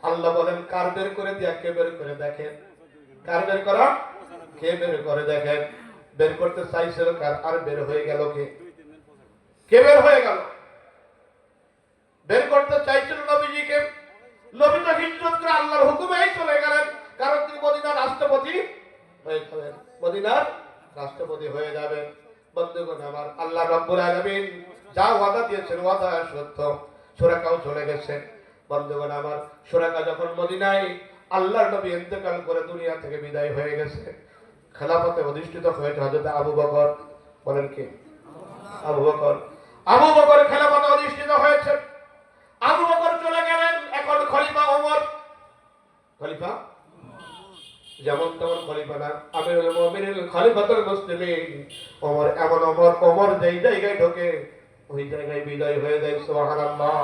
আল্লাহ বলেন কার বের করে দিয়া, কে বের করে দেখেন, কার বের করা, কে বের করে দেখেন। বের করতে চাইছিল কার, আর বের হয়ে গেল কে, কে বের হয়ে গেল, বের করতে চাইছিল নবীজিকে, নবী তো হিজরত করে আল্লাহর হুকুমেই চলে গেলেন, কারণ তিনি মদিনার রাষ্ট্রপতি হয়ে যাবেন, মদিনার রাষ্ট্রপতি হয়ে যাবেন। বন্ধুগণ আমার, আল্লাহ রাব্বুল আলামিন যা ওয়াদা দিয়েছেন ওয়াদা সত্য। শোরাকাও চলে গেছে। বন্ধুগণ আমার, শোরাকা যখন মদিনায় আল্লাহর নবী ইন্তেকাল করে দুনিয়া থেকে বিদায় হয়ে গেছে, খেলাফতে অধিষ্ঠিত হয়েছে হযরত আবু বকর। বলেন কি, আবু বকর, আবু বকর খেলাফতে অধিষ্ঠিত হয়েছে। আবু বকর চলে গেলেন, এখন খলিফা ওমর। খলিফা যেমন তেমন খলিফা না, আমিরুল মুমিনিন খলিফাতুল মুসলিমিন ওমর। এমন ওমর, ওমর যেই জায়গায় ঢোকে ওই জায়গায় বিজয় হয়ে যায়। সুবহানাল্লাহ।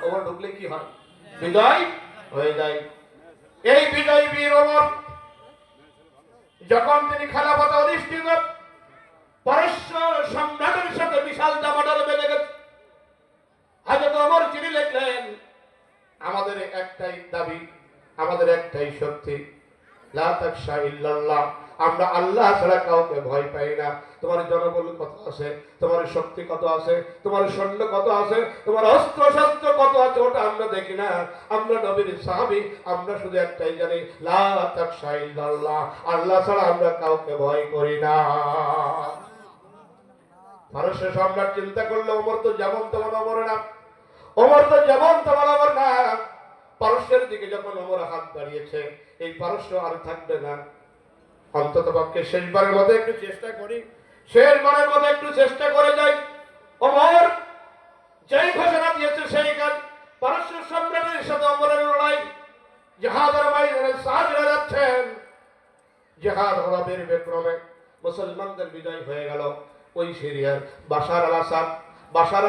ওমর ঢুকলে কি হয়, বিজয় হয়ে যায়। এই বিজয় বীর ওমর যখন তিনি খেলাফতে অধিষ্ঠিত, পারস্য সম্রাটের সাথে বিশাল দামাদার বেঁধে গেছে। হযরত ওমর চিঠি লিখলেন, আমাদের একটাই দাবি, আমাদের একটাই শক্তি, লা তাখশা ইল্লাল্লাহ, আমরা আল্লাহ ছাড়া কাউকে ভয় পাই না। তোমার জনবল কত আছে, তোমার শক্তি কত আছে, তোমার সৈন্য কত আছে, তোমার অস্ত্র শস্ত্র কত আছে, ওটা আমরা দেখি না। আমরা নবীর সাহাবী, আমরা শুধু একটাই জানি, লা তাখশা ইল্লাল্লাহ, আল্লাহ ছাড়া আমরা কাউকে ভয় করি না। পারস্য সম্রাট চিন্তা করলো, ওমর তো যেমন তেমন ওমর না, ওমর তো যেমন তেমন ওমর না। পারস্যের দিকে যখন ওমর হাত বাড়িয়েছে, এই পারস্য আর থাকবে না, অন্তত পক্ষে শেষবারের মতো একটু চেষ্টা করি, শেষবারের মতো একটু চেষ্টা করে যাই। ওমর যেই ঘোষণা দিয়েছে সেই কাজ। পারস্য সম্রাটের সাথে ওমরের লড়াই, জিহাদের ময়দানে সাহাবীরা যাচ্ছেন, জেহাদ হরবের বিক্রমে মুসলমানদের বিজয় হয়ে গেল। ওই সিরিয়ার বাশার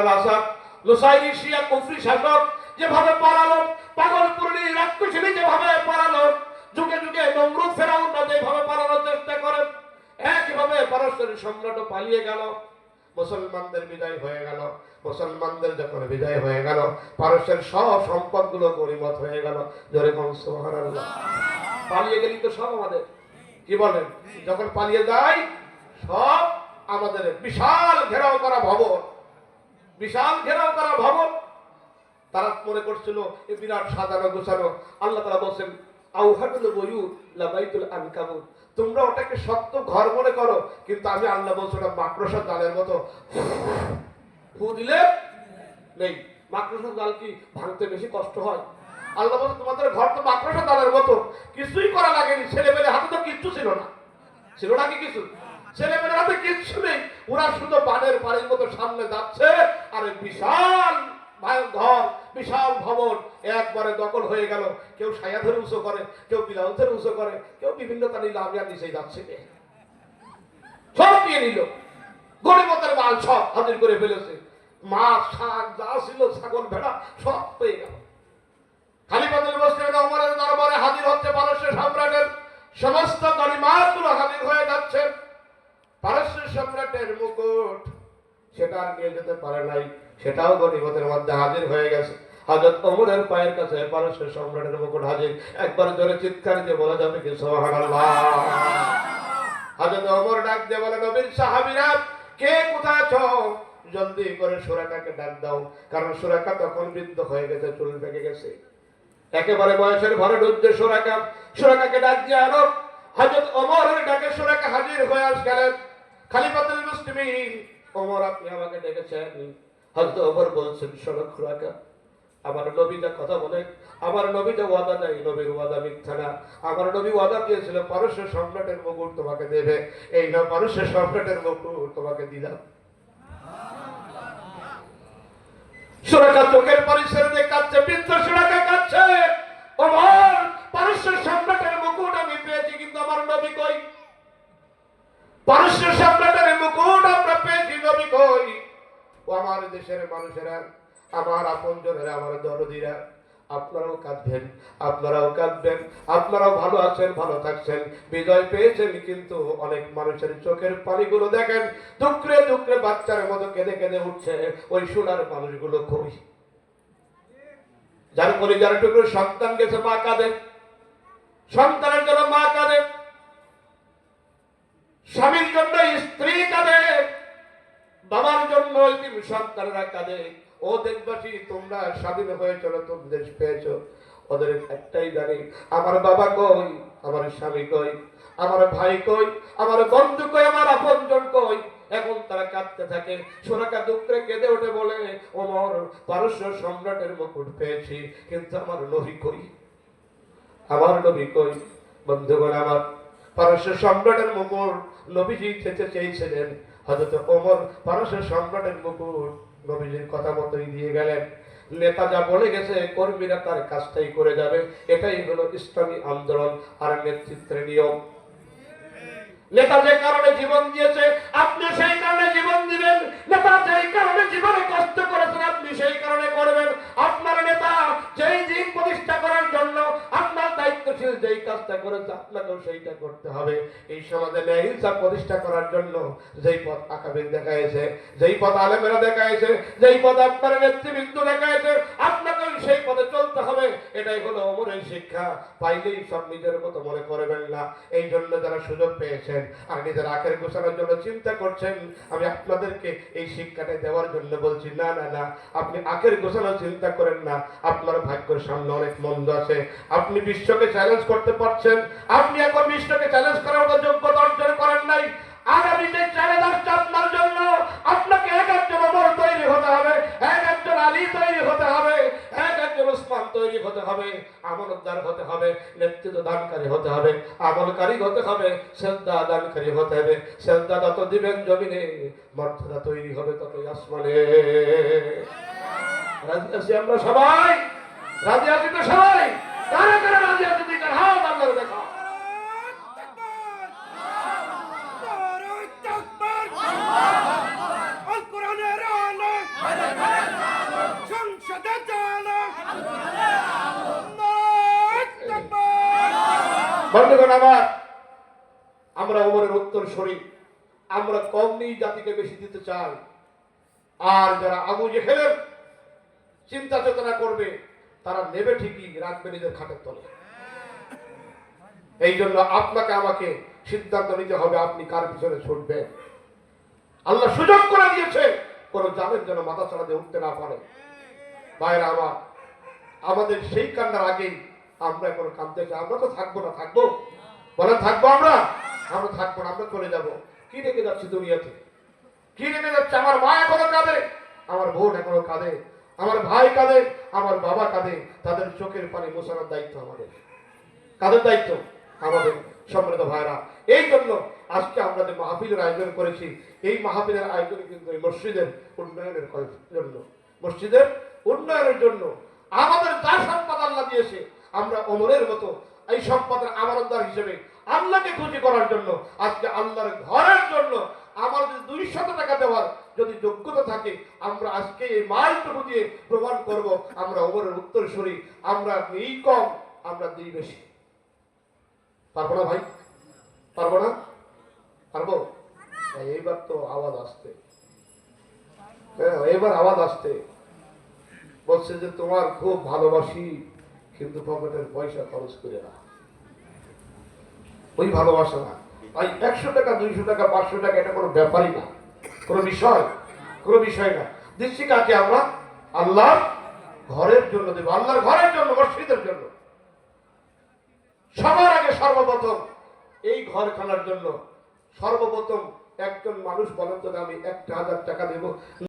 আল আসাদ লুসাইরি শিয়া কুফরি শাসক যেভাবে পালালো, পাগলপুরী রাক্ষসিনী যেভাবে পালালো, যুগে যুগে নমরুদ ফেরাউনরা যেভাবে পালানোর চেষ্টা করে, একইভাবে পারস্যের সম্রাটও পালিয়ে গেল। মুসলমানদের বিজয় হয়ে গেল। মুসলমানদের যখন বিজয় হয়ে গেল, পারস্যের সব সম্পদগুলো গনিমত হয়ে গেল। জোরে কোন সুবহানাল্লাহ। পালিয়ে গেলি তো সব আমাদের, কি বলেন? যখন পালিয়ে যায় সব আমাদের। বিশাল ঘেরাও করা ভবন, বিশাল ঘেরাও করা ভবন। তারা মনে করছিল এ বিরাট সাজানো গোছানো। আল্লাহ তাআলা বলেন আউহাতুল বুয়ুত লাবাইতুল আনকাবুত, তোমরা ওটাকে শক্ত ঘর মনে করো, কিন্তু আমি আল্লাহ বলছি ওটা মাকড়সার জালের মতো। ফু দিলে নেই। মাকড়সার জাল কি ভাঙতে বেশি কষ্ট হয়? আল্লাহ বলছে তোমাদের ঘর তো মাকড়সার জালের মতো, কিছুই করা লাগেনি। ছেলেমেয়ের হাতে তো কিচ্ছু ছিল না, ছিল নাকি কিছু? ছেলেমেয়ের হাতে কিচ্ছু নেই, ওরা শুধু বানের পানির মতো সামনে যাচ্ছে। আর বিশাল ঘর, বিশাল ভবন একবারে দখল হয়ে গেল। কেউ সায়া ধরে উঁচু করে, কেউ বিলাল ধরে উঁচু করে, কেউ বিভিন্ন তালি লাভিয়া নিচে যাচ্ছে, সব নিয়ে নিল। গরিবতের মাল সব হাজির করে ফেলেছে। মাছ শাক যা ছিল, ছাগল ভেড়া সব পেয়ে গেল। খলিফাতুল মুসলিমিন ওমরের দরবারে হাজির হচ্ছে পারস্যের সম্রাটের সমস্ত গনিমতগুলো হাজির হয়ে যাচ্ছে। পারস্যের সম্রাটের মুকুট সেটা আর নিয়ে যেতে পারে নাই, সেটাও গনিমতের মধ্যে হাজির হয়ে গেছে। হযরত ওমরের পায়ের কাছে পারস্যের সম্রাটের মুকুট হাজির। একবার জোরে চিৎকার দিয়ে বলা যাবে কি সুবহানাল্লাহ। হযরত ওমর ডাক দিয়ে বলে নবীর সাহাবীরা কে কোথায় আছো? জলদি করে সুরাকাকে ডাক দাও, কারণ সুরাকা তখন বৃদ্ধ হয়ে গেছে, চুল পেকে গেছে, একেবারে বয়সের ঘরে ঢুকছে। সুরাকাকে ডাক দিয়ে আনো। হযরত ওমরের ডাকে সুরাকা হাজির হয়ে আসলেন। খলিফাতুল মুসলিমিন ওমর, আপনি আমাকে ডেকেছেন? হযরত ওমর বলছেন, শোনো সুরাকা, আমার নবী যা কথা বলে, আমার নবী যা ওয়াদা দেয়, নবীর ওয়াদা মিথ্যা না। আমার নবী ওয়াদা দিয়েছিল পারস্য সম্রাটের মুকুট তোমাকে দেবে। এই না পারস্য সম্রাটের মুকুট তোমাকে দিলাম। সুরাকা চোখের পরিসরে দিয়ে কাঁদছে, বৃদ্ধ সুরাকা কাঁদছে। ওমর, পারস্য সম্রাটের মুকুট আমি পেয়েছি, কিন্তু আমার নবী কই? পারস্য সম্রাটের মুকুট আমরা পেয়েছি, নবী কই? ও আমার দেশের মানুষেরা, আমার আপনজনেরা, আমার দরদিরা, আপনারাও কাঁদবেন, আপনারাও কাঁদবেন। আপনারাও ভালো আছেন, ভালো থাকছেন, বিজয় পেয়েছেন, কিন্তু অনেক মানুষের চোখের পানিগুলো দেখেন, দুঃখে দুঃখে বাচ্চার মতো কেঁদে কেঁদে উঠছে। ওই সোনার মানুষগুলো কই? যার পরিবার টুকরো সন্তান গেছে, মা কাঁদে, সন্তানের জন্য মা কাঁদে, স্বামীর জন্য স্ত্রী কাঁদে, বাবার জন্য সন্তানরা কাঁদে। ও দেশবাসী, তোমরা স্বাধীন হয়েছ, নতুন দেশ পেয়েছ, ওদের একটাই জানি, আমার বাবা কই, আমার স্বামী কই, আমার ভাই কই, আমার বন্ধু কই, আমার আপনজন কই? এখন তারা কাঁদতে থাকে। সুরাকা দুঃখে কেঁদে ওঠে, বলে ওমর, পারস্য সম্রাটের মুকুট পেয়েছি, কিন্তু আমার নবী কই? আমার নবী কই? বন্ধুগণ আমার, পারস্য সম্রাটের মুকুট নবীজি খেতে চেয়েছিলেন। হযরত ওমর পারস্য সম্রাটের মুকুট নবীজির কথা মতোই দিয়ে গেলেন। নেতা যা বলে গেছে, কর্মীরা তার কাজটাই করে যাবে। এটাই হলো ইসলামী আন্দোলন আর নেতৃত্বের নিয়ম। নেতা যে কারণে জীবন দিয়েছে, আপনি সেই কারণে জীবন দিবেন। নেতা যেই কারণে জীবনে কষ্ট করেছেন, আপনি সেই কারণে করবেন। আপনার নেতা যেই দিন প্রতিষ্ঠা করার জন্য আপনার দায়িত্বশীল যেই কাজটা করেছে, আপনাকেও সেইটা করতে হবে। এই সমাজে ন্যায় ইনসাফ প্রতিষ্ঠা করার জন্য যেই পথ আকাবির দেখাইছে, যেই পথ আলেমেরা দেখাইছে, যেই পথ আপনার নেতৃবৃন্দ দেখাইছে, আপনাকেও সেই পথে চলতে হবে। এটাই হলো ওমরের শিক্ষা। পাইলেই সব নিজের মতো মনে করবেন না। এই জন্য যারা সুযোগ পেয়েছেন আর নিজের আখের গোছানোর জন্য চিন্তা করছেন, আমি আপনাদেরকে এই শিক্ষাটা দেওয়ার জন্য বলছি, না না না, আপনি আখের গোছানোর চিন্তা করেন না। আপনার ভাগ্যের সামনে অনেক মন্দ আছে। আপনি বিশ্বকে চ্যালেঞ্জ করতে পারছেন, আপনি এখন বিশ্বকে চ্যালেঞ্জ করার মতো যোগ্যতা অর্জন করেন নাই। আগামী যে চ্যালেঞ্জ আসছে আপনার জন্য, আপনাকে এক একজন ওমর তৈরি হতে হবে, এক একজন আলী তৈরি হতে হবে, এক একজন উসমান তৈরি হতে হবে, আমানতদার হতে হবে, নেতৃত্ব দানকারী হতে হবে, আমলকারী হতে হবে, শ্রদ্ধা দানকারী হতে হবে। শ্রদ্ধা যত দিবেন জমিনে, মর্যাদা তৈরি হবে ততই আসমানে। রাজি আছি আমরা সবাই? রাজি আছি তো সবাই? কারা কারা রাজি আছি? দিকের হাত আল্লাহর দেখা। সাদাত আলম আল্লাহু আকবার। বন্ধুগণ আমার, আমরা ওমরের উত্তর শরীফ, আমরা কম নেই জাতিকে বেশি দিতে চাই। আর যারা আবু জেহেলের চিন্তা চেতনা করবে তারা নেবে ঠিকই, রাখবে নিজের খাটের তলে। এই জন্য আপনাকে আমাকে সিদ্ধান্ত নিতে হবে আপনি কার পিছনে ছুটবেন। আল্লাহ সুযোগ করে দিয়েছে কোন জামের যেন মাথা ছাড়া দিয়ে উঠতে না পারে। ভাইরা আমার, আমাদের সেই কান্নার আগেই আমরা এখন কাঁদতে চাই। আমরা তো থাকবো না, থাকবো বলেন থাকবো? আমরা থাকবো না, আমরা চলে যাব। কি রেখে যাচ্ছি দুনিয়াতে? কি রেখে যাচ্ছে? আমার মা এখনো কাঁদে, আমার বোন এখনো কাঁদে, আমার ভাই কাঁদে, আমার বাবা কাঁদে। তাদের চোখের পানি মোছানোর দায়িত্ব আমাদের। কাদের দায়িত্ব? আমাদের। সম্মানিত ভাইরা, এই জন্য আজকে আমরা যে মাহফিলের আয়োজন করেছি, এই মাহফিলের আয়োজন কিন্তু এই মসজিদের উন্নয়নের জন্য, মসজিদের উন্নয়নের জন্য আমাদের যা সম্পদ আল্লাহ দিয়েছে, আমরা ওমরের মতো এই সম্পদের আমানতদার হিসেবে আল্লাহকে খুশি করার জন্য, আজকে আল্লাহর ঘরের জন্য আমার যদি 200 টাকা দেওয়ার যদি যোগ্যতা থাকে, আমরা আজকে এই মাইলটুকু দিয়ে প্রমাণ করব আমরা ওমরের উত্তরসূরি। আমরা নেই কম, আমরা দিই বেশি। পারবো না ভাই? পারবো না? পারবো? এইবার তো আওয়াজ আসতে, হ্যাঁ এবার আওয়াজ আসতে বলছে যে তোমার খুব ভালোবাসি, কিন্তু পকেটের পয়সা খরচ করে না। ওই ভালোবাসা না ভাই। 100 টাকা, 200 টাকা, 500 টাকা এটা কোনো ব্যাপারই না, কোনো বিষয় না। দিচ্ছি কাকে? আমরা আল্লাহর ঘরের জন্য দেব, আল্লাহর ঘরের জন্য, মসজিদের জন্য। সবার আগে সর্বপ্রথম এই ঘরখানার জন্য সর্বপ্রথম একজন মানুষ বলেন তো, আমি 1000 টাকা দেব।